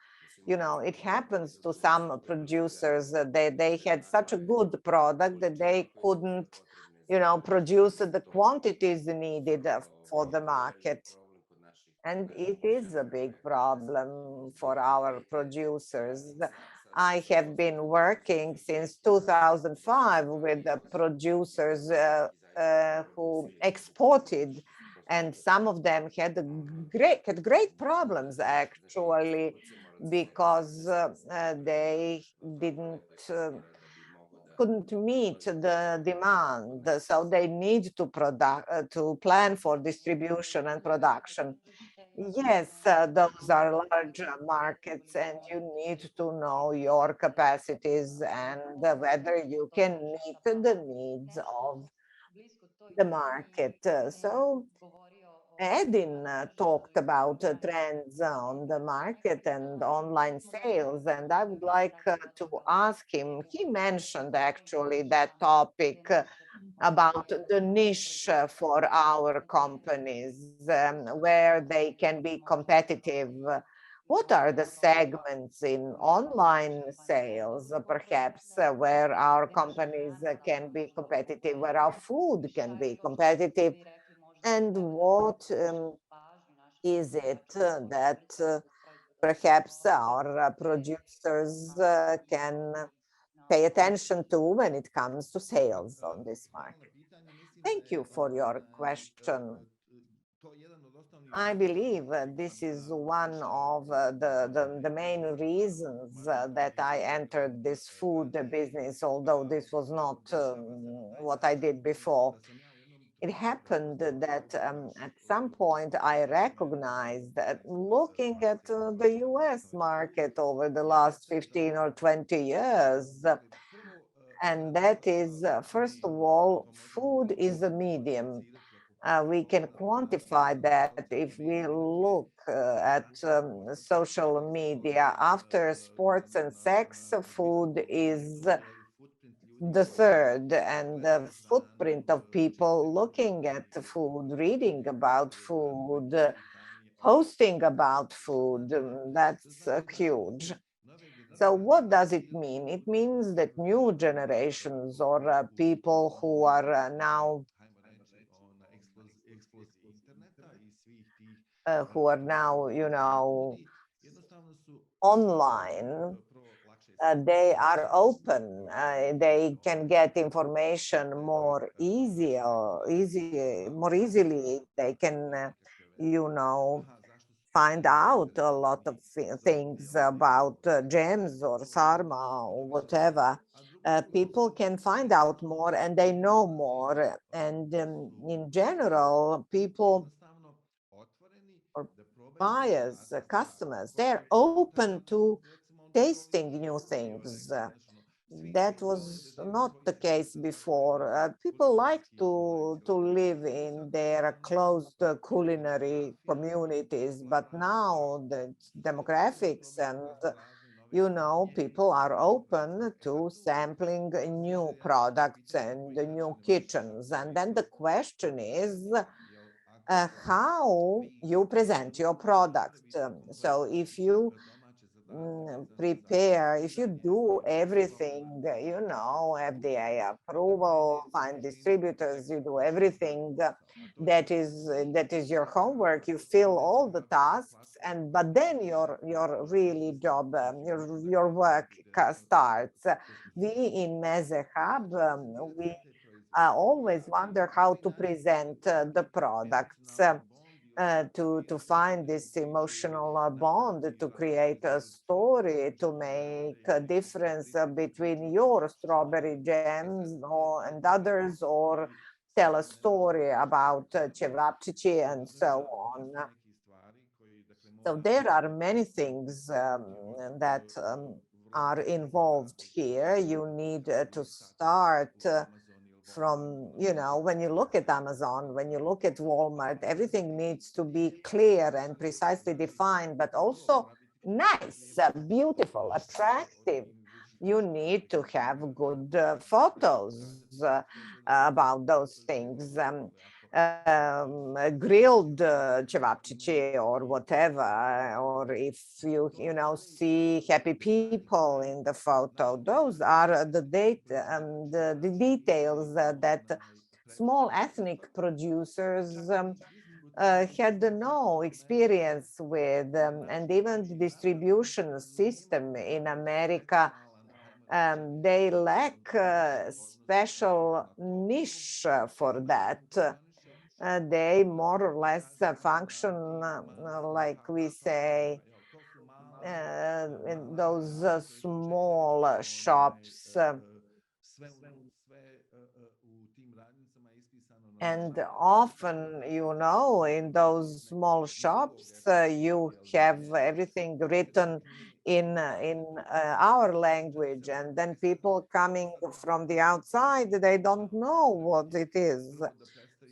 S5: you know, it happens to some producers that they had such a good product that they couldn't, you know, produce the quantities needed for the market. And it is a big problem for our producers. I have been working since 2005 with the producers who exported, and some of them had great problems actually, because they couldn't meet the demand, so they need to plan for distribution and production. Yes, those are large markets, and you need to know your capacities and whether you can meet the needs of the market. So Edin talked about trends on the market and online sales, and I would like to ask him, he mentioned actually that topic about the niche for our companies, where they can be competitive. What are the segments in online sales, perhaps, where our companies can be competitive, where our food can be competitive? And what is it that perhaps our producers can pay attention to when it comes to sales on this market? Thank you for your question. I believe this is one of the main reasons that I entered this food business, although this was not what I did before. It happened that at some point I recognized that looking at the US market over the last 15 or 20 years, and that is, first of all, food is a medium. We can quantify that if we look at social media. After sports and sex, food is the third, and the footprint of people looking at food, reading about food, posting about food, that's huge. So what does it mean? It means that new generations or people who are now you know, online, they are open. They can get information more more easily. They can, you know, find out a lot of things about gems or sarma or whatever. People can find out more and they know more. And in general, people or buyers, customers, they're open to tasting new things. That was not the case before. People like to live in their closed culinary communities, but now the demographics and you know, people are open to sampling new products and new kitchens. And then the question is how you present your product. So if you prepare, if you do everything, you know, FDA approval, find distributors, you do everything that is your homework, you fill all the tasks, and but then your really job, your work starts. We in Meze Hub, we always wonder how to present the products. To find this emotional bond, to create a story, to make a difference between your strawberry jams and others, or tell a story about cevapcici and so on. So there are many things that are involved here. You need to start from, you know, when you look at Amazon, when you look at Walmart, everything needs to be clear and precisely defined, but also nice, beautiful, attractive. You need to have good photos about those things. Grilled cevapcici or whatever, or if you know, see happy people in the photo, those are the the details that small ethnic producers had no experience with, and even the distribution system in America, they lack a special niche for that. They more or less function like we say in those small shops. And often, you know, in those small shops, you have everything written in our language, and then people coming from the outside, they don't know what it is.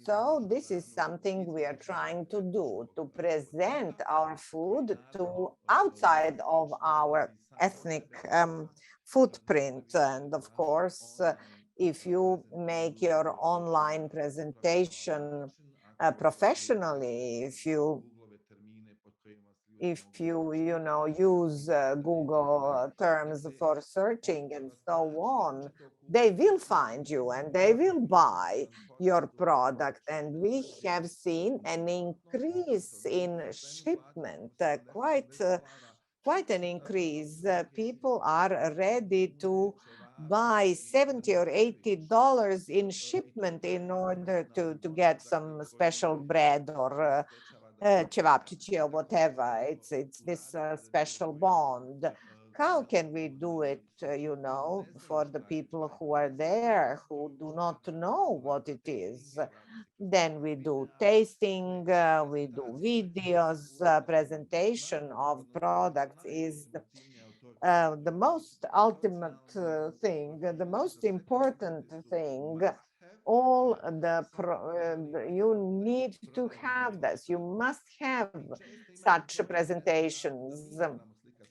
S5: So this is something we are trying to do, to present our food to outside of our ethnic footprint. And of course, if you make your online presentation professionally, if you know, use Google terms for searching and so on, they will find you and they will buy your product. And we have seen an increase in shipment, quite an increase. People are ready to buy $70 or $80 in shipment in order to get some special bread or cevapcici or whatever. It's this special bond. How can we do it, you know, for the people who are there, who do not know what it is? Then we do tasting, we do videos, presentation of products is the most ultimate thing, the most important thing. All you need to have this. You must have such presentations.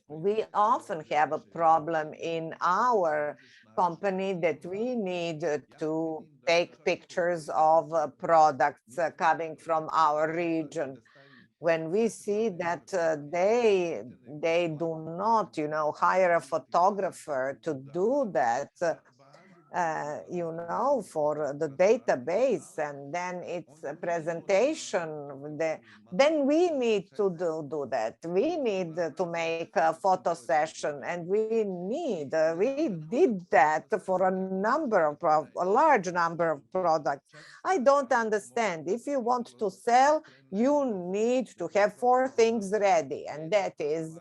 S5: we often have a problem in our company that we need to take pictures of products coming from our region. When we see that they do not, hire a photographer to do that, for the database, and then it's a presentation, then we need to do that. We need to make a photo session, and we did that for a large number of products. I don't understand. If you want to sell, you need to have 4 things ready, and that is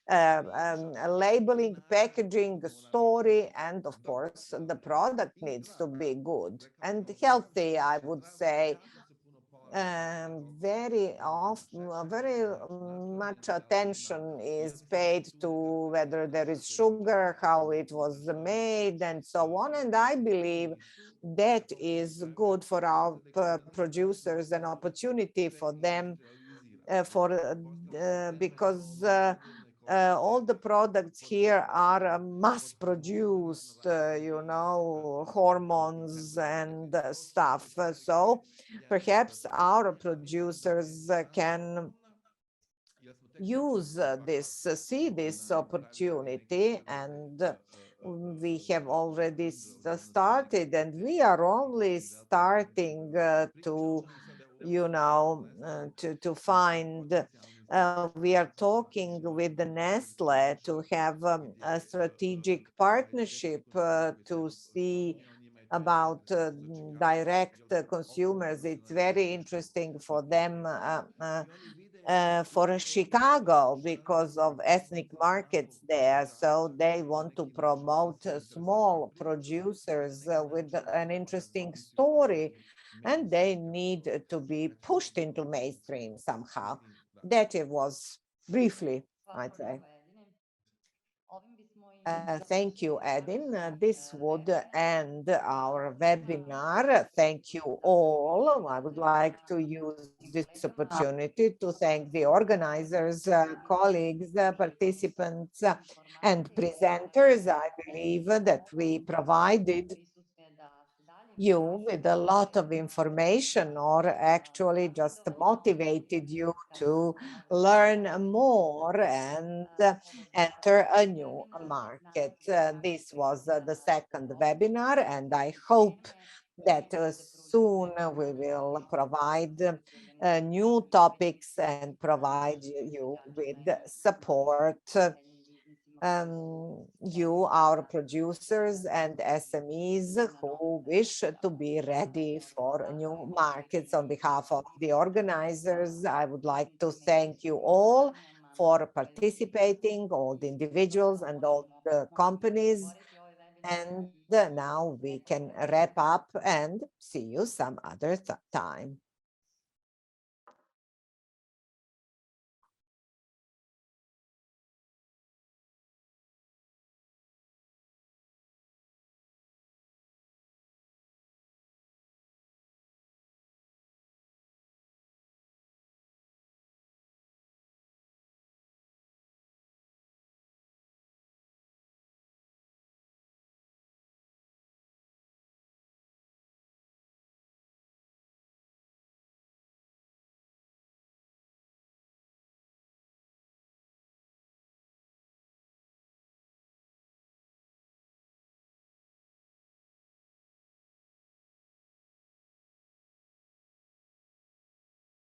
S5: labeling, packaging, story, and of course, the product needs to be good and healthy, I would say. Very often, very much attention is paid to whether there is sugar, how it was made, and so on. And I believe that is good for our producers, an opportunity for them because all the products here are mass produced, hormones and stuff. So perhaps our producers can use see this opportunity, and we have already started, and we are only starting to find. We are talking with the Nestle to have a strategic partnership to see about direct consumers. It's very interesting for them for Chicago because of ethnic markets there. So they want to promote small producers with an interesting story, and they need to be pushed into mainstream somehow. That it was briefly, I'd say. Thank you, Edin. This would end our webinar. Thank you all. I would like to use this opportunity to thank the organizers, colleagues, participants, and presenters. I believe that we provided you with a lot of information, or actually just motivated you to learn more and enter a new market. This was the second webinar, and I hope that soon we will provide new topics and provide you with support. You, our producers and SMEs who wish to be ready for new markets. On behalf of the organizers, I would like to thank you all for participating, all the individuals and all the companies. And now we can wrap up and see you some other time.